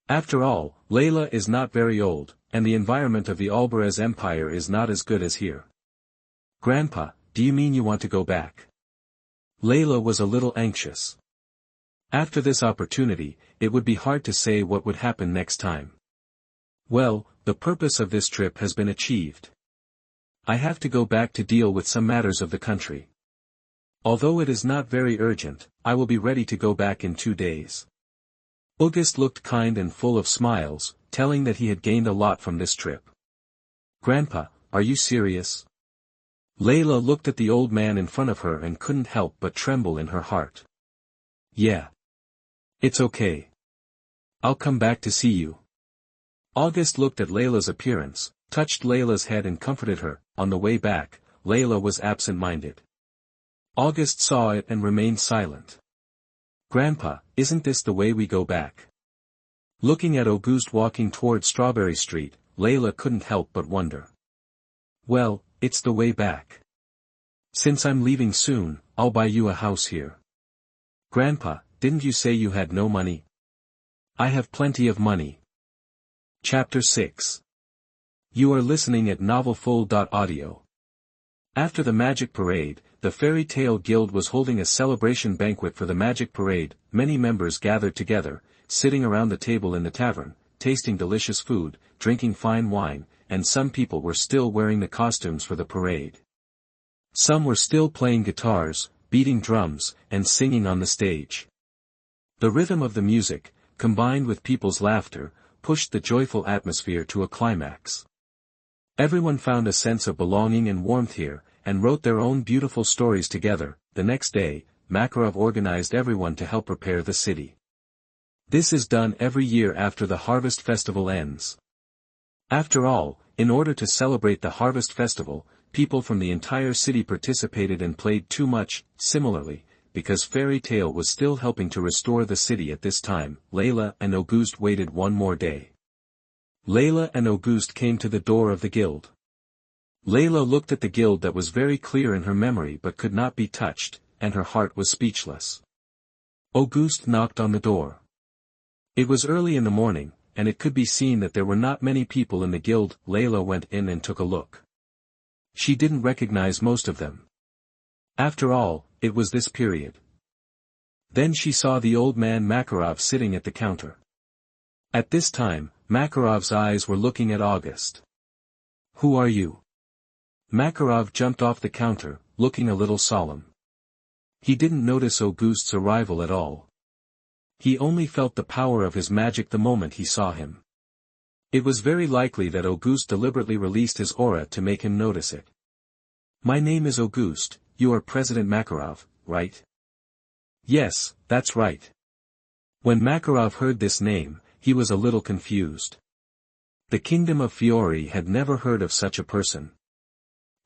After all, Leila is not very old, and the environment of the Albarez Empire is not as good as here. Grandpa, do you mean you want to go back? Leila was a little anxious. After this opportunity, it would be hard to say what would happen next time. Well, the purpose of this trip has been achieved. I have to go back to deal with some matters of the country. Although it is not very urgent, I will be ready to go back in 2 days. Auguste looked kind and full of smiles, telling that he had gained a lot from this trip. Grandpa, are you serious? Leila looked at the old man in front of her and couldn't help but tremble in her heart. Yeah. It's okay. I'll come back to see you. Auguste looked at Leila's appearance, touched Leila's head and comforted her. On the way back, Leila was absent-minded. Auguste saw it and remained silent. Grandpa, isn't this the way we go back? Looking at Auguste walking toward Strawberry Street, Leila couldn't help but wonder. Well, it's the way back. Since I'm leaving soon, I'll buy you a house here. Grandpa, didn't you say you had no money? I have plenty of money. Chapter 6. You are listening at novelfull.audio. After the magic parade, the Fairy Tale Guild was holding a celebration banquet for the magic parade. Many members gathered together, sitting around the table in the tavern, tasting delicious food, drinking fine wine, and some people were still wearing the costumes for the parade. Some were still playing guitars, beating drums, and singing on the stage. The rhythm of the music, combined with people's laughter, pushed the joyful atmosphere to a climax. Everyone found a sense of belonging and warmth here, and wrote their own beautiful stories together. The next day, Makarov organized everyone to help prepare the city. This is done every year after the harvest festival ends. After all, in order to celebrate the harvest festival, people from the entire city participated and played too much. Similarly, because Fairy Tale was still helping to restore the city at this time, Leila and Auguste waited one more day. Leila and Auguste came to the door of the guild. Leila looked at the guild that was very clear in her memory but could not be touched, and her heart was speechless. Auguste knocked on the door. It was early in the morning, and it could be seen that there were not many people in the guild. Leila went in and took a look. She didn't recognize most of them. After all, it was this period. Then she saw the old man Makarov sitting at the counter. At this time, Makarov's eyes were looking at Auguste. Who are you? Makarov jumped off the counter, looking a little solemn. He didn't notice Auguste's arrival at all. He only felt the power of his magic the moment he saw him. It was very likely that Auguste deliberately released his aura to make him notice it. My name is Auguste, you are President Makarov, right? Yes, that's right. When Makarov heard this name, he was a little confused. The kingdom of Fiori had never heard of such a person.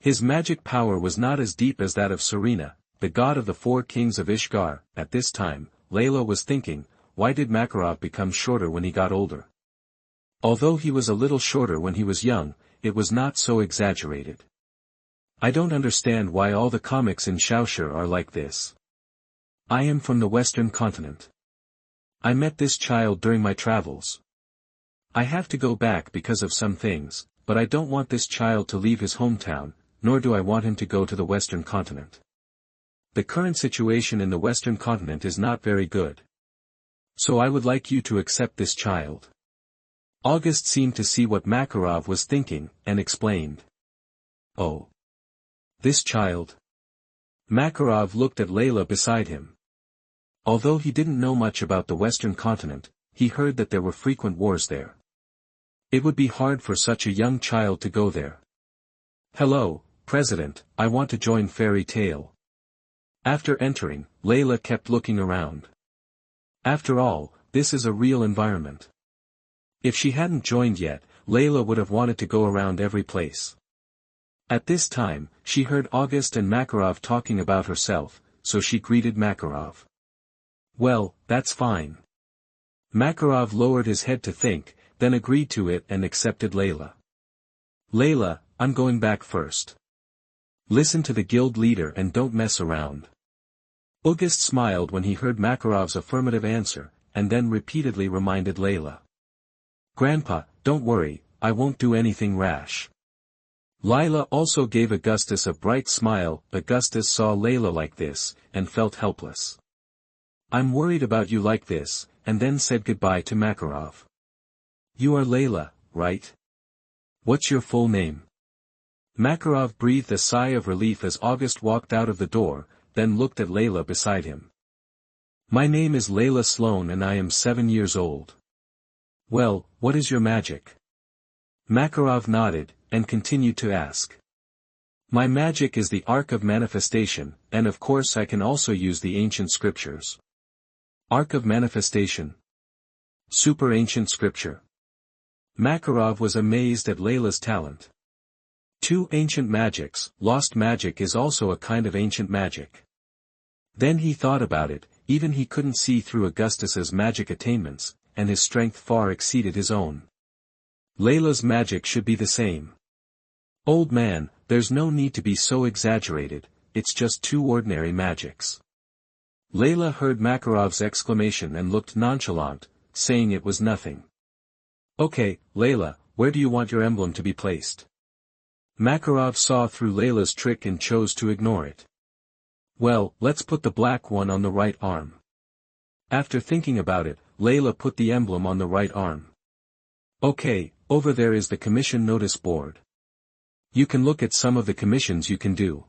His magic power was not as deep as that of Serena, the god of the four kings of Ishgar. At this time, Leila was thinking, why did Makarov become shorter when he got older? Although he was a little shorter when he was young, it was not so exaggerated. I don't understand why all the comics in Xiaoshi are like this. I am from the Western continent. I met this child during my travels. I have to go back because of some things, but I don't want this child to leave his hometown, nor do I want him to go to the Western continent. The current situation in the Western continent is not very good. So I would like you to accept this child. Auguste seemed to see what Makarov was thinking, and explained. Oh. This child? Makarov looked at Leila beside him. Although he didn't know much about the Western continent, he heard that there were frequent wars there. It would be hard for such a young child to go there. Hello, President, I want to join Fairy Tale. After entering, Leila kept looking around. After all, this is a real environment. If she hadn't joined yet, Leila would have wanted to go around every place. At this time, she heard Auguste and Makarov talking about herself, so she greeted Makarov. Well, that's fine. Makarov lowered his head to think, then agreed to it and accepted Leila. Leila, I'm going back first. Listen to the guild leader and don't mess around. Auguste smiled when he heard Makarov's affirmative answer, and then repeatedly reminded Leila. Grandpa, don't worry, I won't do anything rash. Leila also gave Augustus a bright smile. Augustus saw Leila like this, and felt helpless. I'm worried about you like this, and then said goodbye to Makarov. You are Leila, right? What's your full name? Makarov breathed a sigh of relief as Auguste walked out of the door, then looked at Leila beside him. My name is Leila Sloan and I am 7 years old. Well, what is your magic? Makarov nodded, and continued to ask. My magic is the Arc of Manifestation, and of course I can also use the ancient scriptures. Arc of Manifestation. Super ancient scripture. Makarov was amazed at Leila's talent. 2 ancient magics. Lost magic is also a kind of ancient magic. Then he thought about it, even he couldn't see through Augustus's magic attainments, and his strength far exceeded his own. Leila's magic should be the same. Old man, there's no need to be so exaggerated, it's just 2 ordinary magics. Leila heard Makarov's exclamation and looked nonchalant, saying it was nothing. Okay, Leila, where do you want your emblem to be placed? Makarov saw through Leila's trick and chose to ignore it. Well, let's put the black one on the right arm. After thinking about it, Leila put the emblem on the right arm. Okay, over there is the commission notice board. You can look at some of the commissions you can do.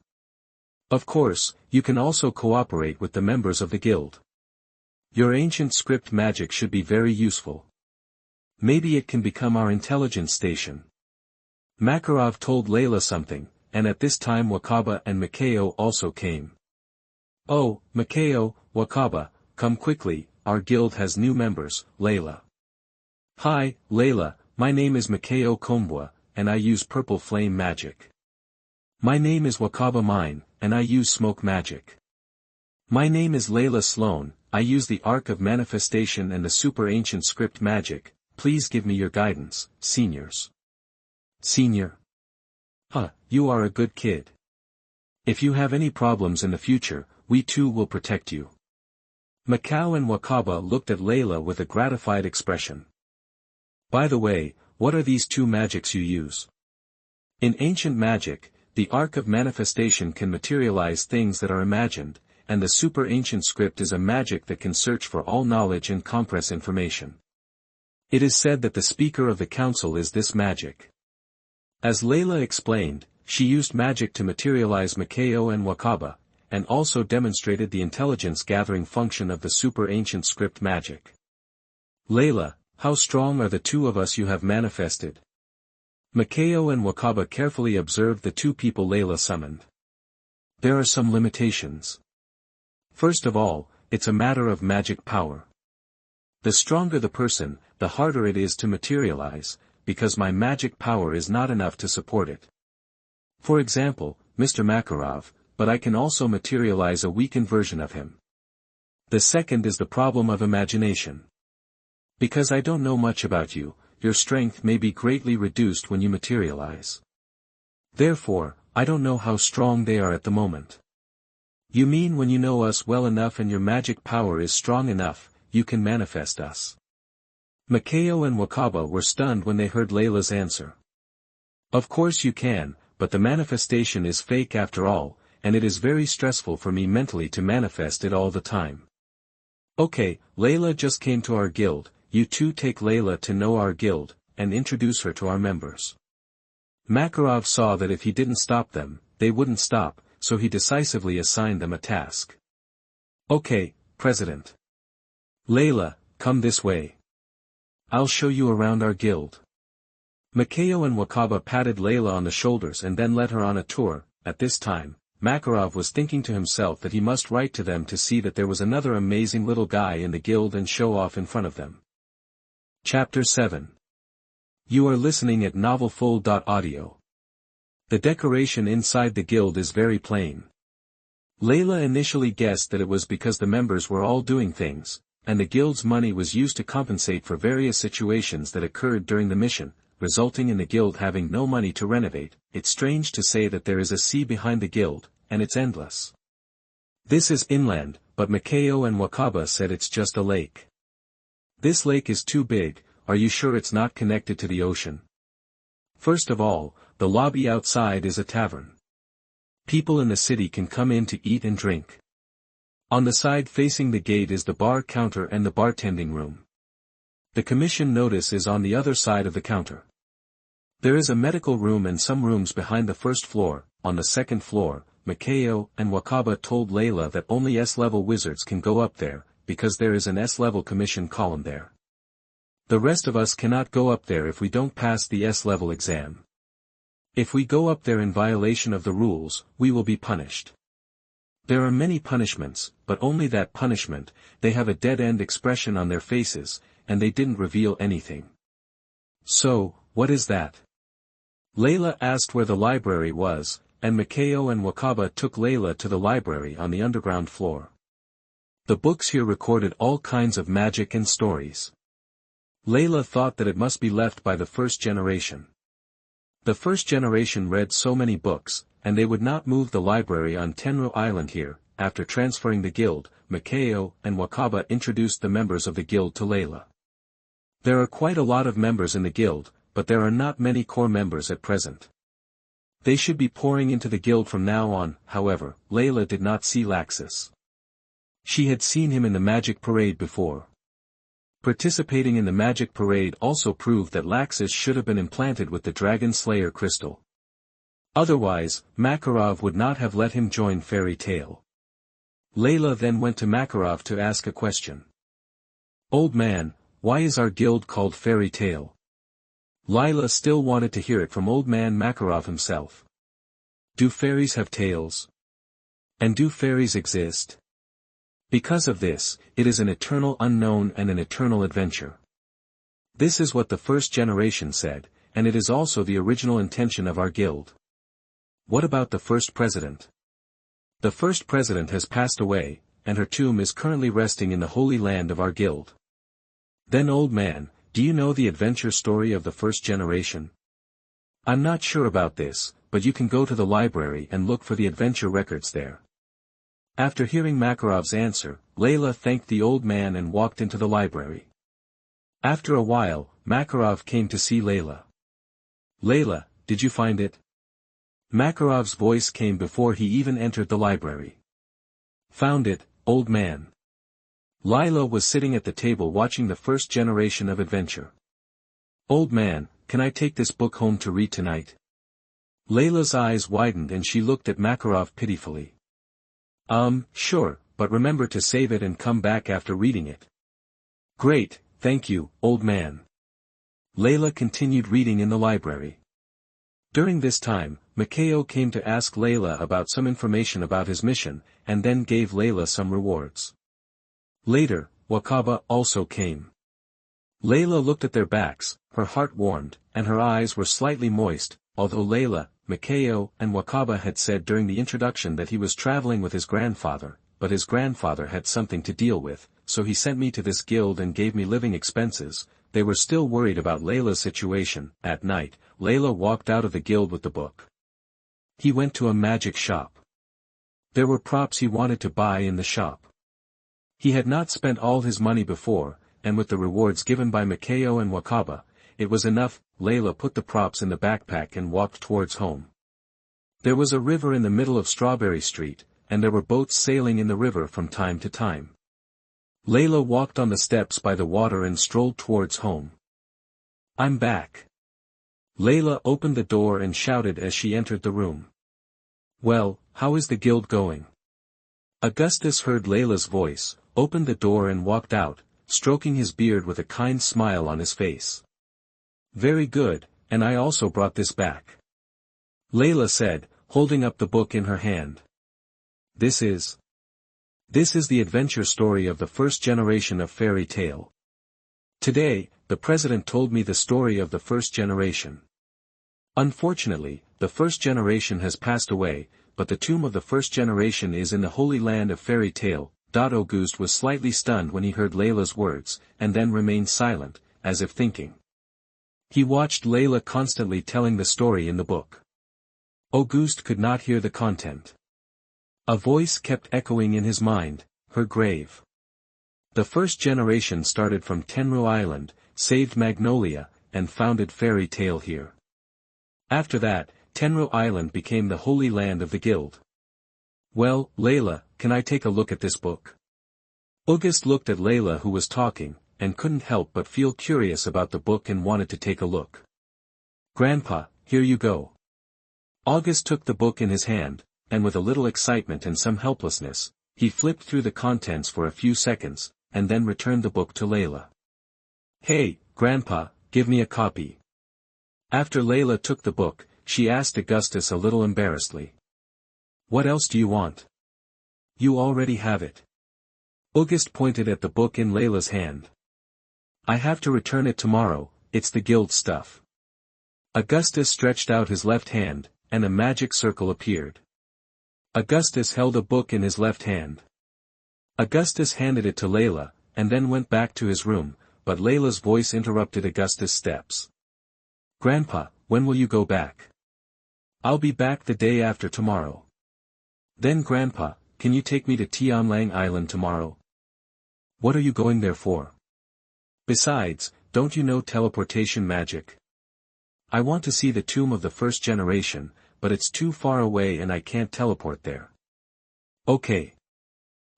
Of course, you can also cooperate with the members of the guild. Your ancient script magic should be very useful. Maybe it can become our intelligence station. Makarov told Leila something, and at this time Wakaba and Mikhail also came. Oh, Mikhail, Wakaba, come quickly, our guild has new members, Leila. Hi, Leila, my name is Mikhail Kombwa, and I use purple flame magic. My name is Wakaba Mine, and I use smoke magic. My name is Leila Sloan, I use the Arc of Manifestation and the super ancient script magic, please give me your guidance, seniors. Senior. You are a good kid. If you have any problems in the future, we too will protect you. Mikhail and Wakaba looked at Leila with a gratified expression. By the way, what are these two magics you use? In ancient magic, the Arc of Manifestation can materialize things that are imagined, and the super ancient script is a magic that can search for all knowledge and compress information. It is said that the speaker of the council is this magic. As Leila explained, she used magic to materialize Mikhail and Wakaba, and also demonstrated the intelligence-gathering function of the super ancient script magic. Leila, how strong are the two of us you have manifested? Mikhail and Wakaba carefully observed the two people Leila summoned. There are some limitations. First of all, it's a matter of magic power. The stronger the person, the harder it is to materialize, because my magic power is not enough to support it. For example, Mr. Makarov, but I can also materialize a weakened version of him. The second is the problem of imagination. Because I don't know much about you, your strength may be greatly reduced when you materialize. Therefore, I don't know how strong they are at the moment. You mean when you know us well enough and your magic power is strong enough, you can manifest us? Mikhail and Wakaba were stunned when they heard Leila's answer. Of course you can, but the manifestation is fake after all, and it is very stressful for me mentally to manifest it all the time. Okay, Leila just came to our guild, you two take Leila to know our guild, and introduce her to our members. Makarov saw that if he didn't stop them, they wouldn't stop, so he decisively assigned them a task. Okay, President. Leila, come this way. I'll show you around our guild. Mikhail and Wakaba patted Leila on the shoulders and then led her on a tour. At this time, Makarov was thinking to himself that he must write to them to see that there was another amazing little guy in the guild and show off in front of them. Chapter 7. You are listening at novelfull.audio. The decoration inside the guild is very plain. Leila initially guessed that it was because the members were all doing things, and the guild's money was used to compensate for various situations that occurred during the mission, resulting in the guild having no money to renovate. It's strange to say that there is a sea behind the guild, and it's endless. This is inland, but Mikhail and Wakaba said it's just a lake. This lake is too big, are you sure it's not connected to the ocean? First of all, the lobby outside is a tavern. People in the city can come in to eat and drink. On the side facing the gate is the bar counter and the bartending room. The commission notice is on the other side of the counter. There is a medical room and some rooms behind the first floor. On the second floor, Mikhail and Wakaba told Leila that only S-level wizards can go up there, because there is an S-level commission column there. The rest of us cannot go up there if we don't pass the S-level exam. If we go up there in violation of the rules, we will be punished. There are many punishments, but only that punishment. They have a dead-end expression on their faces, and they didn't reveal anything. So, what is that? Leila asked where the library was, and Mikhail and Wakaba took Leila to the library on the underground floor. The books here recorded all kinds of magic and stories. Leila thought that it must be left by the first generation. The first generation read so many books, and they would not move the library on Tenro Island here. After transferring the guild, Matteo, and Wakaba introduced the members of the guild to Leila. There are quite a lot of members in the guild, but there are not many core members at present. They should be pouring into the guild from now on. However, Leila did not see Laxus. She had seen him in the magic parade before. Participating in the magic parade also proved that Laxus should have been implanted with the Dragon Slayer crystal. Otherwise, Makarov would not have let him join Fairy Tail. Leila then went to Makarov to ask a question. "Old man, why is our guild called Fairy Tail?" Leila still wanted to hear it from old man Makarov himself. "Do fairies have tails? And do fairies exist?" Because of this, it is an eternal unknown and an eternal adventure. This is what the first generation said, and it is also the original intention of our guild. What about the first president? The first president has passed away, and her tomb is currently resting in the holy land of our guild. Then old man, do you know the adventure story of the first generation? I'm not sure about this, but you can go to the library and look for the adventure records there. After hearing Makarov's answer, Leila thanked the old man and walked into the library. After a while, Makarov came to see Leila. "Leila, did you find it?" Makarov's voice came before he even entered the library. "Found it, old man." Leila was sitting at the table watching the first generation of adventure. "Old man, can I take this book home to read tonight?" Leila's eyes widened and she looked at Makarov pitifully. Sure, but remember to save it and come back after reading it." "Great, thank you, old man." Leila continued reading in the library. During this time, Matteo came to ask Leila about some information about his mission, and then gave Leila some rewards. Later, Wakaba also came. Leila looked at their backs, her heart warmed, and her eyes were slightly moist, although Leila, Matteo, and Wakaba had said during the introduction that he was traveling with his grandfather, but his grandfather had something to deal with, so he sent me to this guild and gave me living expenses. They were still worried about Leila's situation. At night, Leila walked out of the guild with the book. He went to a magic shop. There were props he wanted to buy in the shop. He had not spent all his money before, and with the rewards given by Matteo and Wakaba, it was enough. Leila put the props in the backpack and walked towards home. There was a river in the middle of Strawberry Street, and there were boats sailing in the river from time to time. Leila walked on the steps by the water and strolled towards home. "I'm back." Leila opened the door and shouted as she entered the room. "Well, how is the guild going?" Augustus heard Leila's voice, opened the door and walked out, stroking his beard with a kind smile on his face. "Very good, and I also brought this back," Leila said, holding up the book in her hand. This is the adventure story of the first generation of Fairy Tail. Today, the president told me the story of the first generation. Unfortunately, the first generation has passed away, but the tomb of the first generation is in the holy land of Fairy Tail. Auguste was slightly stunned when he heard Leila's words, and then remained silent, as if thinking. He watched Leila constantly telling the story in the book. Auguste could not hear the content. A voice kept echoing in his mind, her grave. The first generation started from Tenru Island, saved Magnolia, and founded Fairy Tail here. After that, Tenru Island became the holy land of the guild. "Well, Leila, can I take a look at this book?" Auguste looked at Leila who was talking, and couldn't help but feel curious about the book and wanted to take a look. "Grandpa, here you go." Auguste took the book in his hand, and with a little excitement and some helplessness, he flipped through the contents for a few seconds, and then returned the book to Leila. "Hey, Grandpa, give me a copy." After Leila took the book, she asked Augustus a little embarrassedly. "What else do you want? You already have it." Auguste pointed at the book in Leila's hand. "I have to return it tomorrow, it's the guild stuff." Augustus stretched out his left hand, and a magic circle appeared. Augustus held a book in his left hand. Augustus handed it to Leila, and then went back to his room, but Leila's voice interrupted Augustus' steps. "Grandpa, when will you go back?" "I'll be back the day after tomorrow." "Then Grandpa, can you take me to Tianlang Island tomorrow? What are you going there for? Besides, don't you know teleportation magic? I want to see the tomb of the first generation, but it's too far away and I can't teleport there. Okay.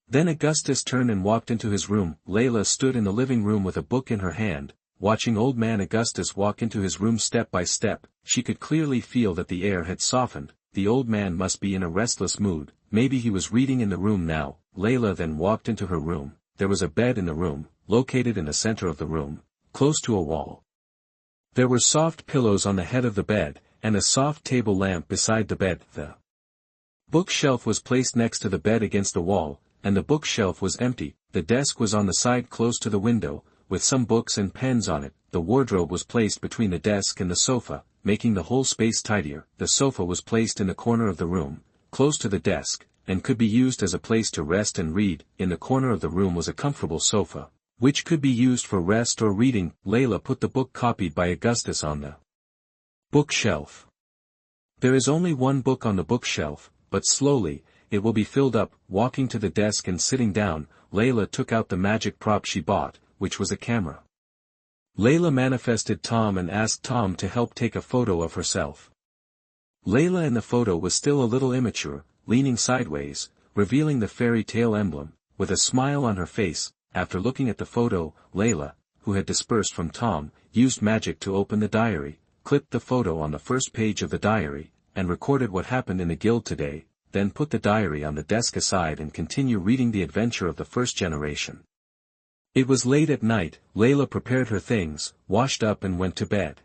Then Augustus turned and walked into his room. Leila stood in the living room with a book in her hand, watching old man Augustus walk into his room step by step. She could clearly feel that the air had softened. The old man must be in a restless mood, maybe he was reading in the room now. Leila then walked into her room. There was a bed in the room, located in the center of the room, close to a wall. There were soft pillows on the head of the bed, and a soft table lamp beside the bed. The bookshelf was placed next to the bed against the wall, and the bookshelf was empty. The desk was on the side close to the window, with some books and pens on it. The wardrobe was placed between the desk and the sofa, making the whole space tidier. The sofa was placed in the corner of the room, close to the desk, and could be used as a place to rest and read. In the corner of the room was a comfortable sofa, which could be used for rest or reading. Leila put the book copied by Augustus on the bookshelf. There is only one book on the bookshelf, but slowly, it will be filled up. Walking to the desk and sitting down, Leila took out the magic prop she bought, which was a camera. Leila manifested Tom and asked Tom to help take a photo of herself. Leila in the photo was still a little immature, leaning sideways, revealing the fairy tale emblem, with a smile on her face. After looking at the photo, Leila, who had dispersed from Tom, used magic to open the diary, clipped the photo on the first page of the diary, and recorded what happened in the guild today, then put the diary on the desk aside and continued reading the adventure of the first generation. It was late at night. Leila prepared her things, washed up and went to bed.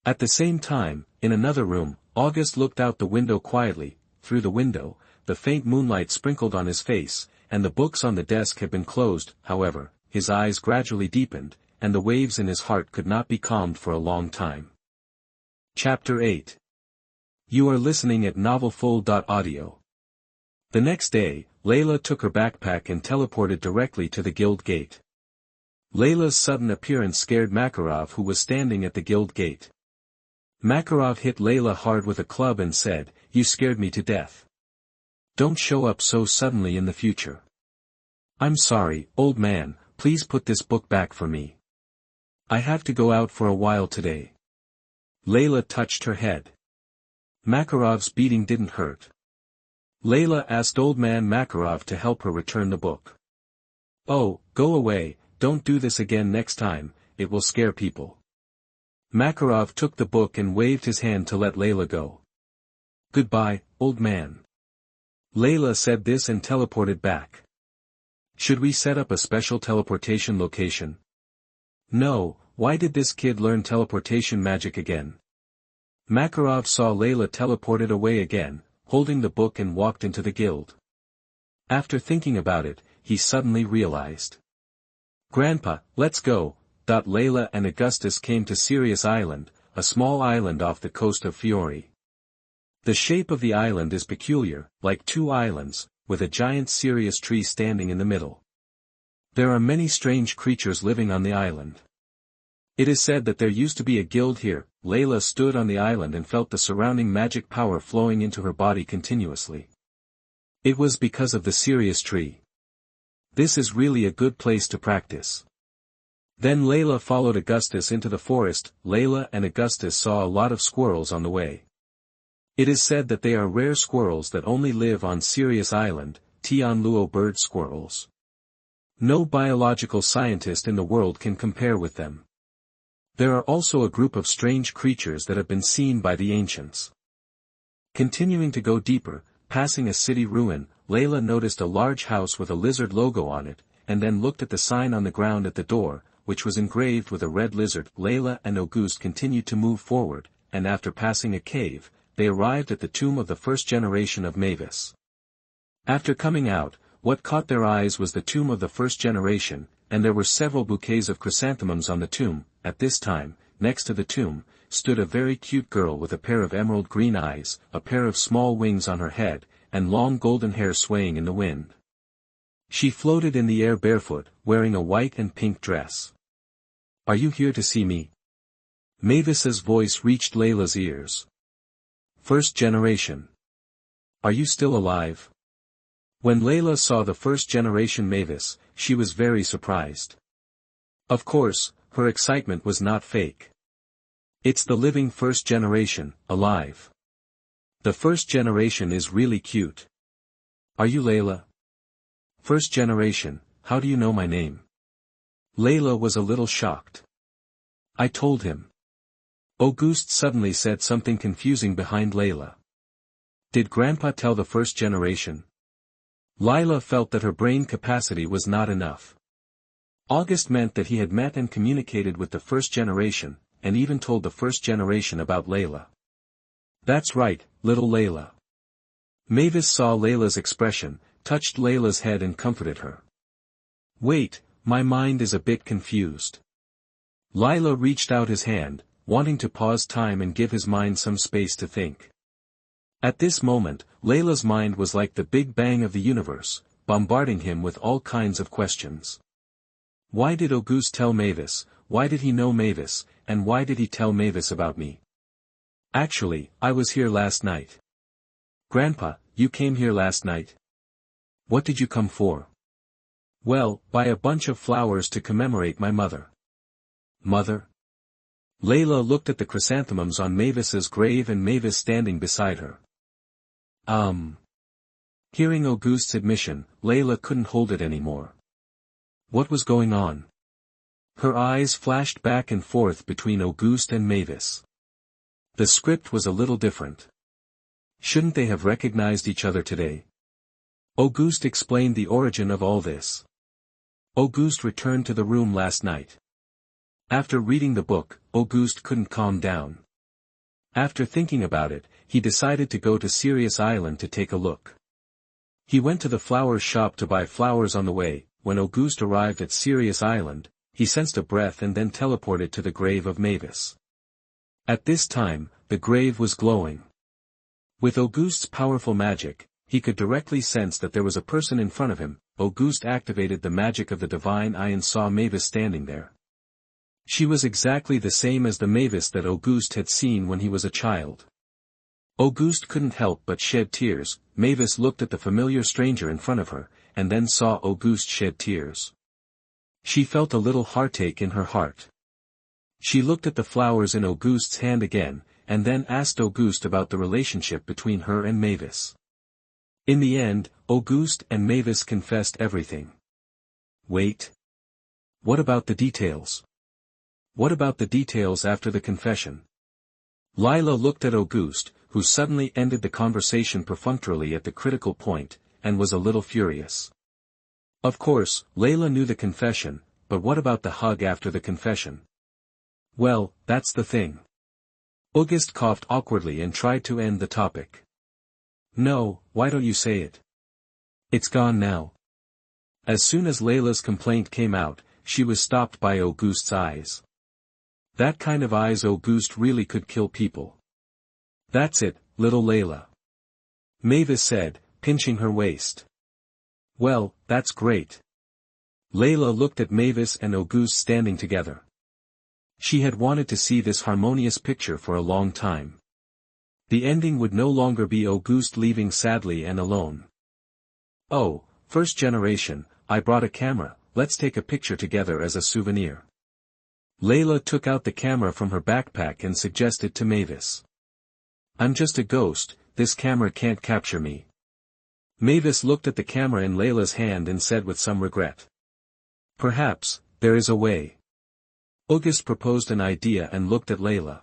At the same time, in another room, Auguste looked out the window quietly. Through the window, the faint moonlight sprinkled on his face, and the books on the desk had been closed. However, his eyes gradually deepened, and the waves in his heart could not be calmed for a long time. Chapter 8. You are listening at novelfull.audio. The next day, Leila took her backpack and teleported directly to the guild gate. Leila's sudden appearance scared Makarov, who was standing at the guild gate. Makarov hit Leila hard with a club and said, "You scared me to death. Don't show up so suddenly in the future." "I'm sorry, old man, please put this book back for me. I have to go out for a while today." Leila touched her head. Makarov's beating didn't hurt. Leila asked old man Makarov to help her return the book. "Oh, go away, don't do this again next time, it will scare people." Makarov took the book and waved his hand to let Leila go. "Goodbye, old man." Leila said this and teleported back. Should we set up a special teleportation location? No, why did this kid learn teleportation magic again? Makarov saw Leila teleported away again, holding the book, and walked into the guild. After thinking about it, he suddenly realized. "Grandpa, let's go." Leila and Augustus came to Sirius Island, a small island off the coast of Fiore. The shape of the island is peculiar, like two islands, with a giant Sirius tree standing in the middle. There are many strange creatures living on the island. It is said that there used to be a guild here. Leila stood on the island and felt the surrounding magic power flowing into her body continuously. It was because of the Sirius tree. This is really a good place to practice. Then Leila followed Augustus into the forest. Leila and Augustus saw a lot of squirrels on the way. It is said that they are rare squirrels that only live on Sirius Island, Tianluo bird squirrels. No biological scientist in the world can compare with them. There are also a group of strange creatures that have been seen by the ancients. Continuing to go deeper, passing a city ruin, Leila noticed a large house with a lizard logo on it, and then looked at the sign on the ground at the door, which was engraved with a red lizard. Leila and Auguste continued to move forward, and after passing a cave, they arrived at the tomb of the first generation of Mavis. After coming out, what caught their eyes was the tomb of the first generation, and there were several bouquets of chrysanthemums on the tomb. At this time, next to the tomb, stood a very cute girl with a pair of emerald green eyes, a pair of small wings on her head, and long golden hair swaying in the wind. She floated in the air barefoot, wearing a white and pink dress. "Are you here to see me?" Mavis's voice reached Leila's ears. "First generation. Are you still alive?" When Leila saw the first-generation Mavis, she was very surprised. Of course, her excitement was not fake. It's the living first generation, alive. The first generation is really cute. Are you Leila? First generation, how do you know my name? Leila was a little shocked. I told him. Auguste suddenly said something confusing behind Leila. Did Grandpa tell the first generation? Leila felt that her brain capacity was not enough. Auguste meant that he had met and communicated with the first generation, and even told the first generation about Leila. That's right, little Leila. Mavis saw Leila's expression, touched Leila's head and comforted her. Wait, my mind is a bit confused. Leila reached out his hand, wanting to pause time and give his mind some space to think. At this moment, Leila's mind was like the Big Bang of the universe, bombarding him with all kinds of questions. Why did Auguste tell Mavis, why did he know Mavis, and why did he tell Mavis about me? Actually, I was here last night. Grandpa, you came here last night? What did you come for? Well, buy a bunch of flowers to commemorate my mother. Mother? Leila looked at the chrysanthemums on Mavis's grave and Mavis standing beside her. Hearing Auguste's admission, Leila couldn't hold it anymore. What was going on? Her eyes flashed back and forth between Auguste and Mavis. The script was a little different. Shouldn't they have recognized each other today? Auguste explained the origin of all this. Auguste returned to the room last night. After reading the book, Auguste couldn't calm down. After thinking about it, he decided to go to Sirius Island to take a look. He went to the flower shop to buy flowers on the way. When Auguste arrived at Sirius Island, he sensed a breath and then teleported to the grave of Mavis. At this time, the grave was glowing. With Auguste's powerful magic, he could directly sense that there was a person in front of him. Auguste activated the magic of the divine eye and saw Mavis standing there. She was exactly the same as the Mavis that Auguste had seen when he was a child. Auguste couldn't help but shed tears. Mavis looked at the familiar stranger in front of her, and then saw Auguste shed tears. She felt a little heartache in her heart. She looked at the flowers in Auguste's hand again, and then asked Auguste about the relationship between her and Mavis. In the end, Auguste and Mavis confessed everything. Wait. What about the details? What about the details after the confession? Leila looked at Auguste, who suddenly ended the conversation perfunctorily at the critical point, and was a little furious. Of course, Leila knew the confession, but what about the hug after the confession? Well, that's the thing. Auguste coughed awkwardly and tried to end the topic. No, why don't you say it? It's gone now. As soon as Leila's complaint came out, she was stopped by Auguste's eyes. That kind of eyes Auguste really could kill people. That's it, little Leila. Mavis said, pinching her waist. Well, that's great. Leila looked at Mavis and Auguste standing together. She had wanted to see this harmonious picture for a long time. The ending would no longer be Auguste leaving sadly and alone. Oh, first generation, I brought a camera, let's take a picture together as a souvenir. Leila took out the camera from her backpack and suggested to Mavis. I'm just a ghost, this camera can't capture me. Mavis looked at the camera in Leila's hand and said with some regret. Perhaps, there is a way. Auguste proposed an idea and looked at Leila.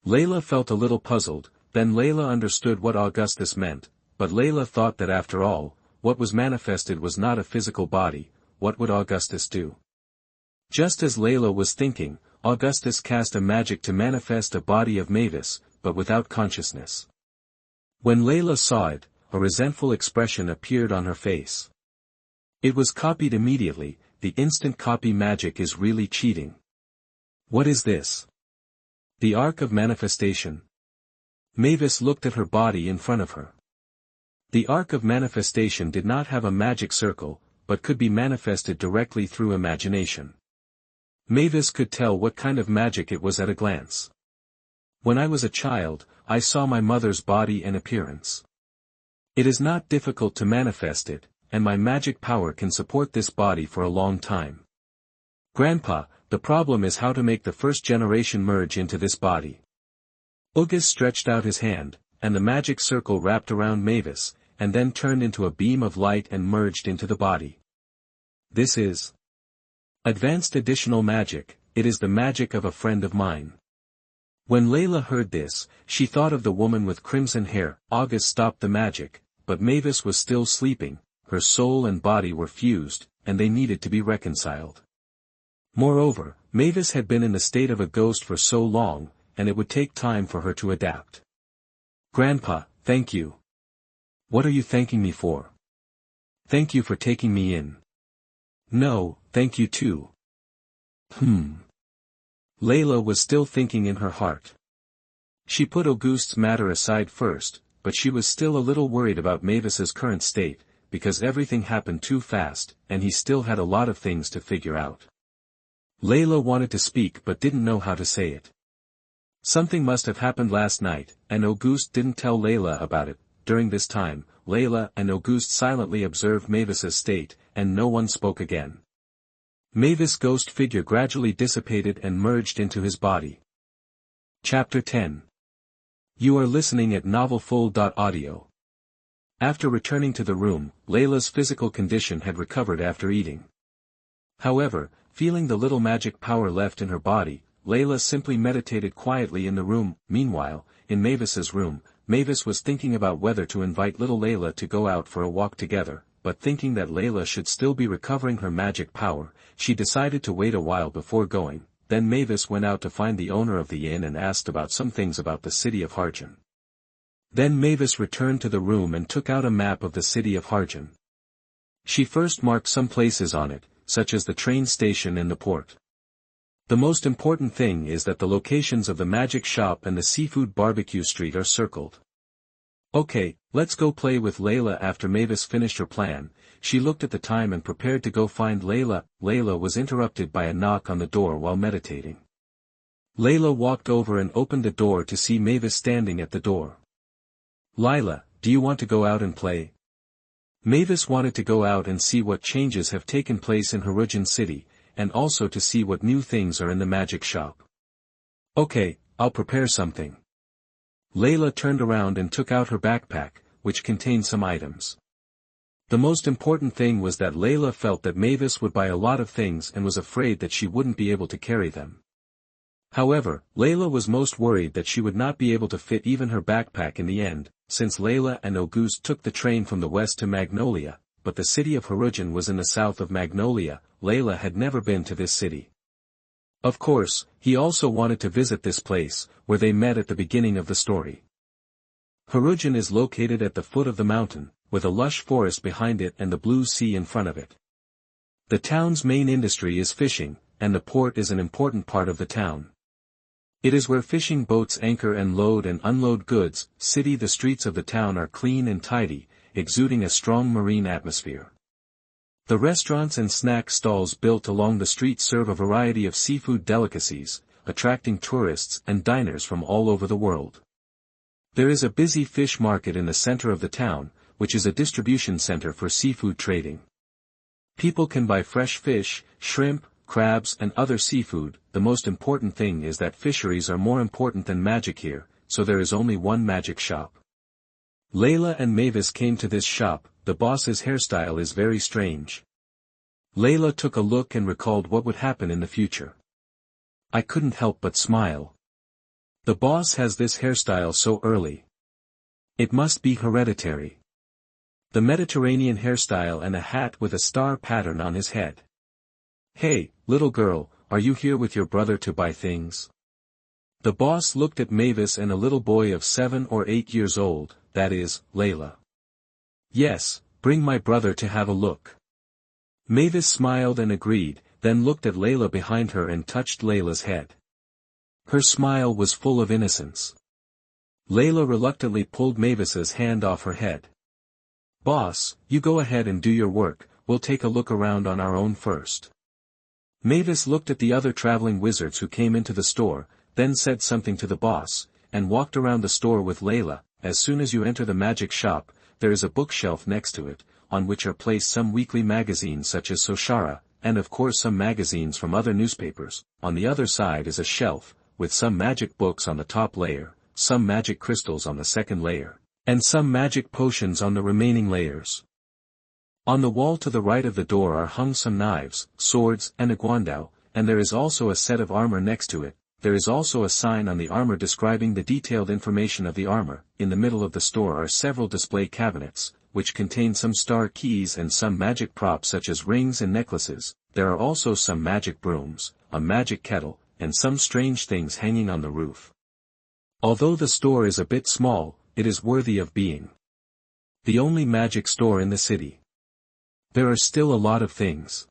Leila felt a little puzzled, then Leila understood what Augustus meant, but Leila thought that after all, what was manifested was not a physical body. What would Augustus do? Just as Leila was thinking, Augustus cast a magic to manifest a body of Mavis, but without consciousness. When Leila saw it, a resentful expression appeared on her face. It was copied immediately. The instant copy magic is really cheating. What is this? The Ark of Manifestation. Mavis looked at her body in front of her. The Ark of Manifestation did not have a magic circle, but could be manifested directly through imagination. Mavis could tell what kind of magic it was at a glance. When I was a child, I saw my mother's body and appearance. It is not difficult to manifest it, and my magic power can support this body for a long time. Grandpa, the problem is how to make the first generation merge into this body. Auguste stretched out his hand, and the magic circle wrapped around Mavis, and then turned into a beam of light and merged into the body. This is advanced additional magic. It is the magic of a friend of mine. When Leila heard this, she thought of the woman with crimson hair. Auguste stopped the magic, but Mavis was still sleeping, her soul and body were fused, and they needed to be reconciled. Moreover, Mavis had been in the state of a ghost for so long, and it would take time for her to adapt. Grandpa, thank you. What are you thanking me for? Thank you for taking me in. No, thank you too. Leila was still thinking in her heart. She put Auguste's matter aside first, but she was still a little worried about Mavis's current state, because everything happened too fast, and he still had a lot of things to figure out. Leila wanted to speak but didn't know how to say it. Something must have happened last night, and Auguste didn't tell Leila about it. During this time, Leila and Auguste silently observed Mavis's state, and no one spoke again. Mavis' ghost figure gradually dissipated and merged into his body. Chapter 10. You are listening at novelfull.audio. After returning to the room, Leila's physical condition had recovered after eating. However, feeling the little magic power left in her body, Leila simply meditated quietly in the room. Meanwhile, in Mavis's room, Mavis was thinking about whether to invite little Leila to go out for a walk together, but thinking that Leila should still be recovering her magic power, she decided to wait a while before going. Then Mavis went out to find the owner of the inn and asked about some things about the city of Harjan. Then Mavis returned to the room and took out a map of the city of Harjan. She first marked some places on it, such as the train station and the port. The most important thing is that the locations of the magic shop and the seafood barbecue street are circled. Okay, let's go play with Leila. After Mavis finished her plan, she looked at the time and prepared to go find Leila. Leila was interrupted by a knock on the door while meditating. Leila walked over and opened the door to see Mavis standing at the door. Leila, do you want to go out and play? Mavis wanted to go out and see what changes have taken place in Harujin City, and also to see what new things are in the magic shop. Okay, I'll prepare something. Leila turned around and took out her backpack, which contained some items. The most important thing was that Leila felt that Mavis would buy a lot of things and was afraid that she wouldn't be able to carry them. However, Leila was most worried that she would not be able to fit even her backpack in the end, since Leila and Auguste took the train from the west to Magnolia, but the city of Harujin was in the south of Magnolia. Leila had never been to this city. Of course, he also wanted to visit this place, where they met at the beginning of the story. Harujin is located at the foot of the mountain, with a lush forest behind it and the blue sea in front of it. The town's main industry is fishing, and the port is an important part of the town. It is where fishing boats anchor and load and unload goods. The streets of the town are clean and tidy, exuding a strong marine atmosphere. The restaurants and snack stalls built along the street serve a variety of seafood delicacies, attracting tourists and diners from all over the world. There is a busy fish market in the center of the town, which is a distribution center for seafood trading. People can buy fresh fish, shrimp, crabs and other seafood. The most important thing is that fisheries are more important than magic here, so there is only one magic shop. Leila and Mavis came to this shop. The boss's hairstyle is very strange. Leila took a look and recalled what would happen in the future. I couldn't help but smile. The boss has this hairstyle so early. It must be hereditary. The Mediterranean hairstyle and a hat with a star pattern on his head. Hey, little girl, are you here with your brother to buy things? The boss looked at Mavis and a little boy of 7 or 8 years old, that is, Leila. Yes, bring my brother to have a look. Mavis smiled and agreed, then looked at Leila behind her and touched Leila's head. Her smile was full of innocence. Leila reluctantly pulled Mavis's hand off her head. Boss, you go ahead and do your work, we'll take a look around on our own first. Mavis looked at the other traveling wizards who came into the store, then said something to the boss, and walked around the store with Leila. as soon as you enter the magic shop, there is a bookshelf next to it, on which are placed some weekly magazines such as Soshara, and of course some magazines from other newspapers. On the other side is a shelf, with some magic books on the top layer, some magic crystals on the second layer, and some magic potions on the remaining layers. On the wall to the right of the door are hung some knives, swords, and a guandao, and there is also a set of armor next to it. There is also a sign on the armor describing the detailed information of the armor. In the middle of the store are several display cabinets, which contain some star keys and some magic props such as rings and necklaces. There are also some magic brooms, a magic kettle, and some strange things hanging on the roof. Although the store is a bit small, it is worthy of being the only magic store in the city. There are still a lot of things.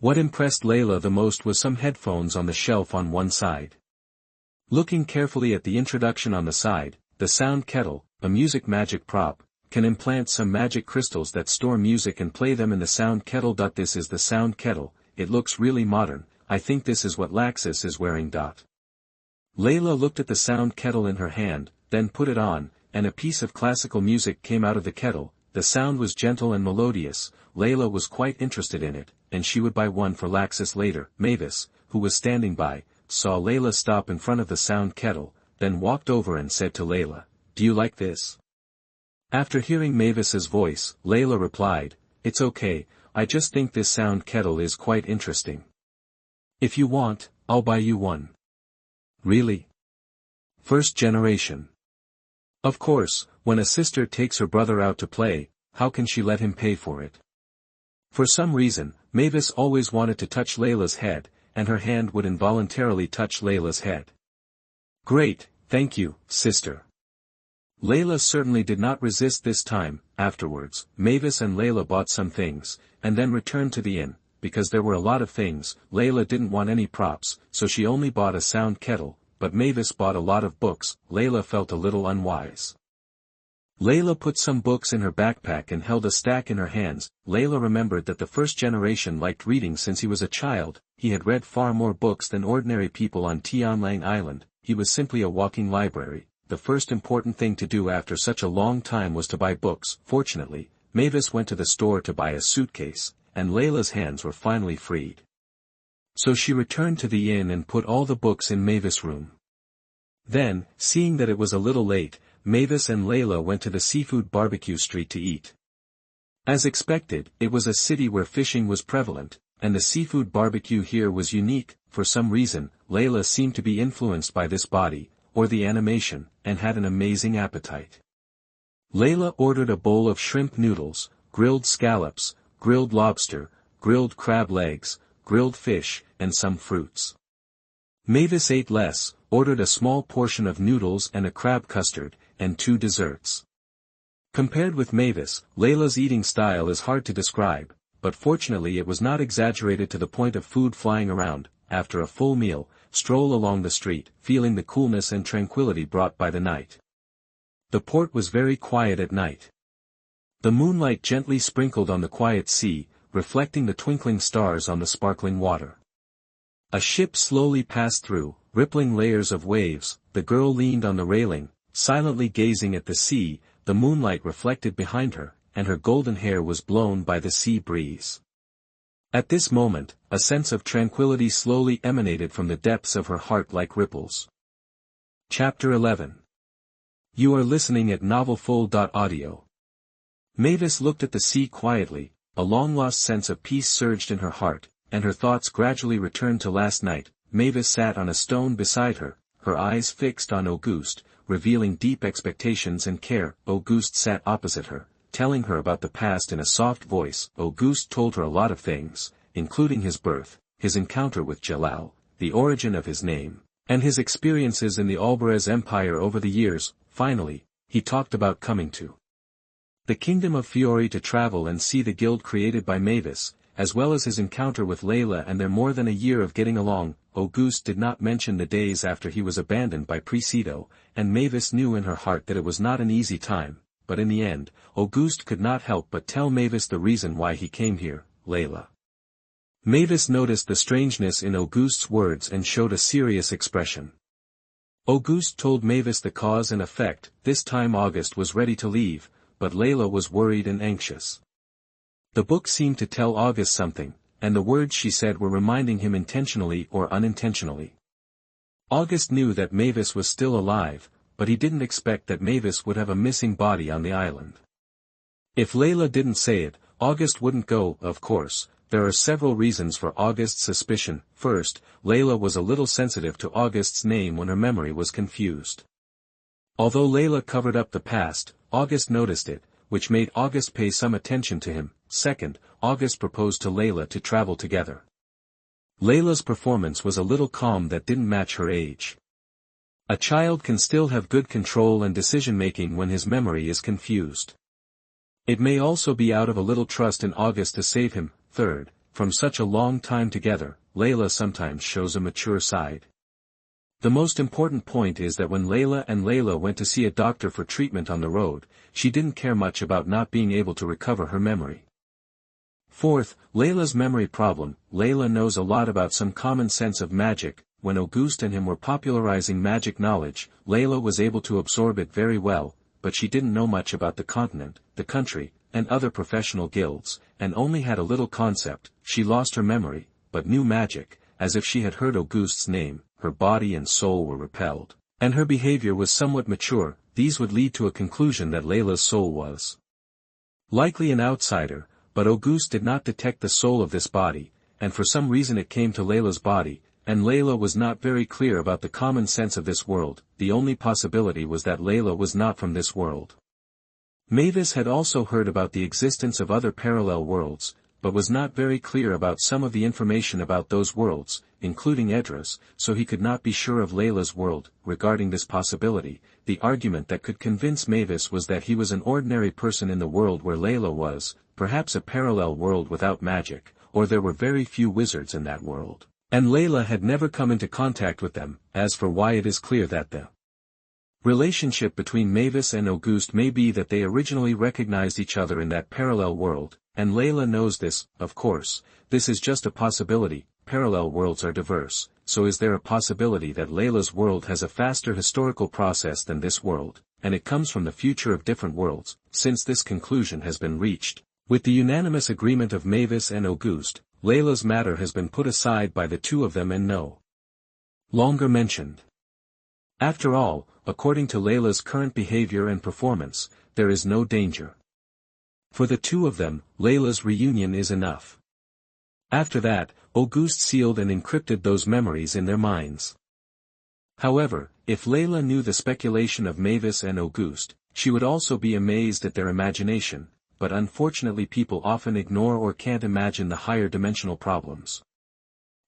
What impressed Leila the most was some headphones on the shelf on one side. Looking carefully at the introduction on the side, the sound kettle, a music magic prop, can implant some magic crystals that store music and play them in the sound kettle. This is the sound kettle. It looks really modern. I think this is what Laxus is wearing. Leila looked at the sound kettle in her hand, then put it on, and a piece of classical music came out of the kettle. The sound was gentle and melodious. Leila was quite interested in it, and she would buy one for Laxus later. Mavis, who was standing by, saw Leila stop in front of the sound kettle, then walked over and said to Leila, "Do you like this?" After hearing Mavis's voice, Leila replied, "It's okay, I just think this sound kettle is quite interesting. If you want, I'll buy you one." "Really? First generation?" Of course, when a sister takes her brother out to play, how can she let him pay for it? For some reason, Mavis always wanted to touch Leila's head, and her hand would involuntarily touch Leila's head. "Great, thank you, sister." Leila certainly did not resist this time. Afterwards, Mavis and Leila bought some things, and then returned to the inn. Because there were a lot of things, Leila didn't want any props, so she only bought a sound kettle, but Mavis bought a lot of books. Leila felt a little unwise. Leila put some books in her backpack and held a stack in her hands. Leila remembered that the first generation liked reading since he was a child. He had read far more books than ordinary people on Tianlang Island. He was simply a walking library. The first important thing to do after such a long time was to buy books. Fortunately, Mavis went to the store to buy a suitcase, and Leila's hands were finally freed. So she returned to the inn and put all the books in Mavis' room. Then, seeing that it was a little late, Mavis and Leila went to the seafood barbecue street to eat. As expected, it was a city where fishing was prevalent, and the seafood barbecue here was unique. For some reason, Leila seemed to be influenced by this body, or the animation, and had an amazing appetite. Leila ordered a bowl of shrimp noodles, grilled scallops, grilled lobster, grilled crab legs, grilled fish, and some fruits. Mavis ate less, ordered a small portion of noodles and a crab custard, and 2 desserts. Compared with Mavis, Leila's eating style is hard to describe, but fortunately it was not exaggerated to the point of food flying around. After a full meal, stroll along the street, feeling the coolness and tranquility brought by the night. The port was very quiet at night. The moonlight gently sprinkled on the quiet sea, reflecting the twinkling stars on the sparkling water. A ship slowly passed through, rippling layers of waves. The girl leaned on the railing, silently gazing at the sea. The moonlight reflected behind her, and her golden hair was blown by the sea breeze. At this moment, a sense of tranquility slowly emanated from the depths of her heart like ripples. Chapter 11. You are listening at novelfull.audio. Mavis looked at the sea quietly. A long-lost sense of peace surged in her heart, and her thoughts gradually returned to last night. Mavis sat on a stone beside her, her eyes fixed on Auguste, revealing deep expectations and care. Auguste sat opposite her, telling her about the past in a soft voice. Auguste told her a lot of things, including his birth, his encounter with Jalal, the origin of his name, and his experiences in the Alvarez Empire over the years. Finally, he talked about coming to the Kingdom of Fiori to travel and see the guild created by Mavis, as well as his encounter with Leila and their more than a year of getting along. Auguste did not mention the days after he was abandoned by Presido, and Mavis knew in her heart that it was not an easy time, but in the end, Auguste could not help but tell Mavis the reason why he came here, Leila. Mavis noticed the strangeness in Auguste's words and showed a serious expression. Auguste told Mavis the cause and effect. This time Auguste was ready to leave, but Leila was worried and anxious. The book seemed to tell Auguste something, and the words she said were reminding him intentionally or unintentionally. Auguste knew that Mavis was still alive, but he didn't expect that Mavis would have a missing body on the island. If Leila didn't say it, Auguste wouldn't go. Of course, there are several reasons for Auguste's suspicion. First, Leila was a little sensitive to Auguste's name when her memory was confused. Although Leila covered up the past, Auguste noticed it, which made Auguste pay some attention to him. Second, Auguste proposed to Leila to travel together. Leila's performance was a little calm that didn't match her age. A child can still have good control and decision-making when his memory is confused. It may also be out of a little trust in Auguste to save him. Third, from such a long time together, Leila sometimes shows a mature side. The most important point is that when Leila went to see a doctor for treatment on the road, she didn't care much about not being able to recover her memory. Fourth, Leila's memory problem. Leila knows a lot about some common sense of magic. When Auguste and him were popularizing magic knowledge, Leila was able to absorb it very well, but she didn't know much about the continent, the country, and other professional guilds, and only had a little concept. She lost her memory, but knew magic. As if she had heard Auguste's name, her body and soul were repelled, and her behavior was somewhat mature. These would lead to a conclusion that Leila's soul was likely an outsider, but Auguste did not detect the soul of this body, and for some reason it came to Leila's body, and Leila was not very clear about the common sense of this world. The only possibility was that Leila was not from this world. Mavis had also heard about the existence of other parallel worlds, but was not very clear about some of the information about those worlds, including Edra's, so he could not be sure of Leila's world. Regarding this possibility, the argument that could convince Mavis was that he was an ordinary person in the world where Leila was, perhaps a parallel world without magic, or there were very few wizards in that world, and Leila had never come into contact with them. As for why, it is clear that the relationship between Mavis and Auguste may be that they originally recognized each other in that parallel world, and Leila knows this. Of course, this is just a possibility. Parallel worlds are diverse, so is there a possibility that Leila's world has a faster historical process than this world, and it comes from the future of different worlds? Since this conclusion has been reached, with the unanimous agreement of Mavis and Auguste, Leila's matter has been put aside by the two of them and no longer mentioned. After all, according to Leila's current behavior and performance, there is no danger. For the two of them, Leila's reunion is enough. After that, Auguste sealed and encrypted those memories in their minds. However, if Leila knew the speculation of Mavis and Auguste, she would also be amazed at their imagination, but unfortunately people often ignore or can't imagine the higher dimensional problems.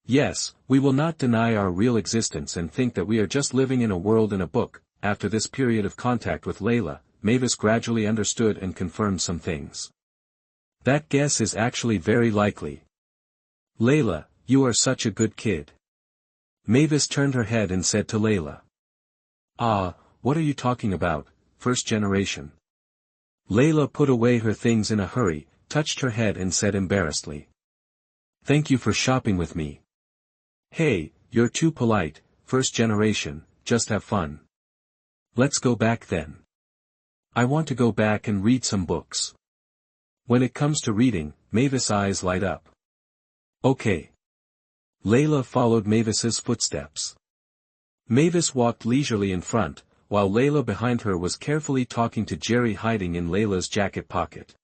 Yes, we will not deny our real existence and think that we are just living in a world in a book. After this period of contact with Leila, Mavis gradually understood and confirmed some things. That guess is actually very likely. Leila, you are such a good kid. Mavis turned her head and said to Leila. Ah, what are you talking about, first generation? Leila put away her things in a hurry, touched her head and said embarrassedly. Thank you for shopping with me. Hey, you're too polite, first generation, just have fun. Let's go back then. I want to go back and read some books. When it comes to reading, Mavis' eyes light up. Okay. Leila followed Mavis's footsteps. Mavis walked leisurely in front, while Leila behind her was carefully talking to Jerry hiding in Leila's jacket pocket.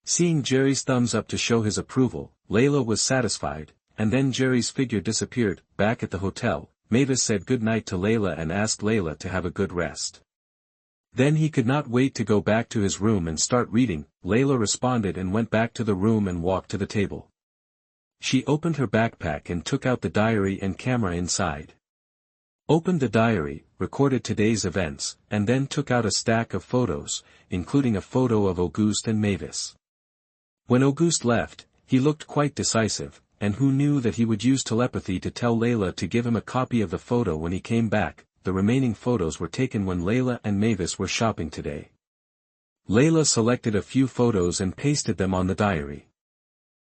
Seeing Jerry's thumbs up to show his approval, Leila was satisfied, and then Jerry's figure disappeared. Back at the hotel, Mavis said good night to Leila and asked Leila to have a good rest. Then he could not wait to go back to his room and start reading. Leila responded and went back to the room and walked to the table. She opened her backpack and took out the diary and camera inside. Opened the diary, recorded today's events, and then took out a stack of photos, including a photo of Auguste and Mavis. When Auguste left, he looked quite decisive, and who knew that he would use telepathy to tell Leila to give him a copy of the photo when he came back. The remaining photos were taken when Leila and Mavis were shopping today. Leila selected a few photos and pasted them on the diary.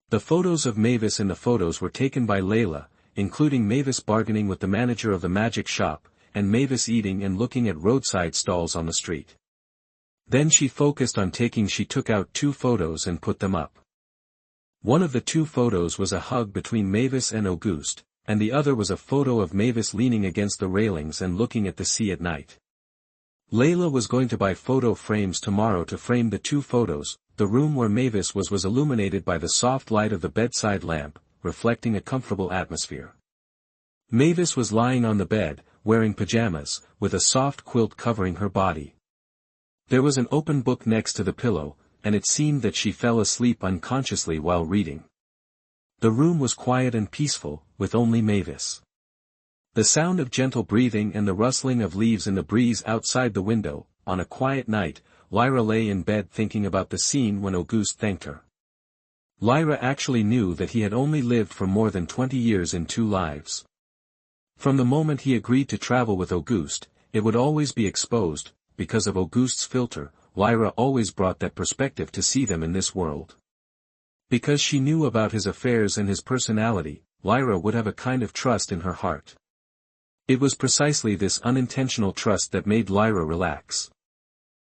The photos of Mavis in the photos were taken by Leila, including Mavis bargaining with the manager of the magic shop, and Mavis eating and looking at roadside stalls on the street. Then she focused on taking. She took out 2 photos and put them up. One of the 2 photos was a hug between Mavis and Auguste, and the other was a photo of Mavis leaning against the railings and looking at the sea at night. Leila was going to buy photo frames tomorrow to frame the 2 photos. The room where Mavis was illuminated by the soft light of the bedside lamp, reflecting a comfortable atmosphere. Mavis was lying on the bed, wearing pajamas, with a soft quilt covering her body. There was an open book next to the pillow, and it seemed that she fell asleep unconsciously while reading. The room was quiet and peaceful, with only Mavis. The sound of gentle breathing and the rustling of leaves in the breeze outside the window. On a quiet night, Lyra lay in bed thinking about the scene when Auguste thanked her. Lyra actually knew that he had only lived for more than 20 years in 2 lives. From the moment he agreed to travel with Auguste, it would always be exposed. Because of Auguste's filter, Lyra always brought that perspective to see them in this world. Because she knew about his affairs and his personality, Lyra would have a kind of trust in her heart. It was precisely this unintentional trust that made Lyra relax.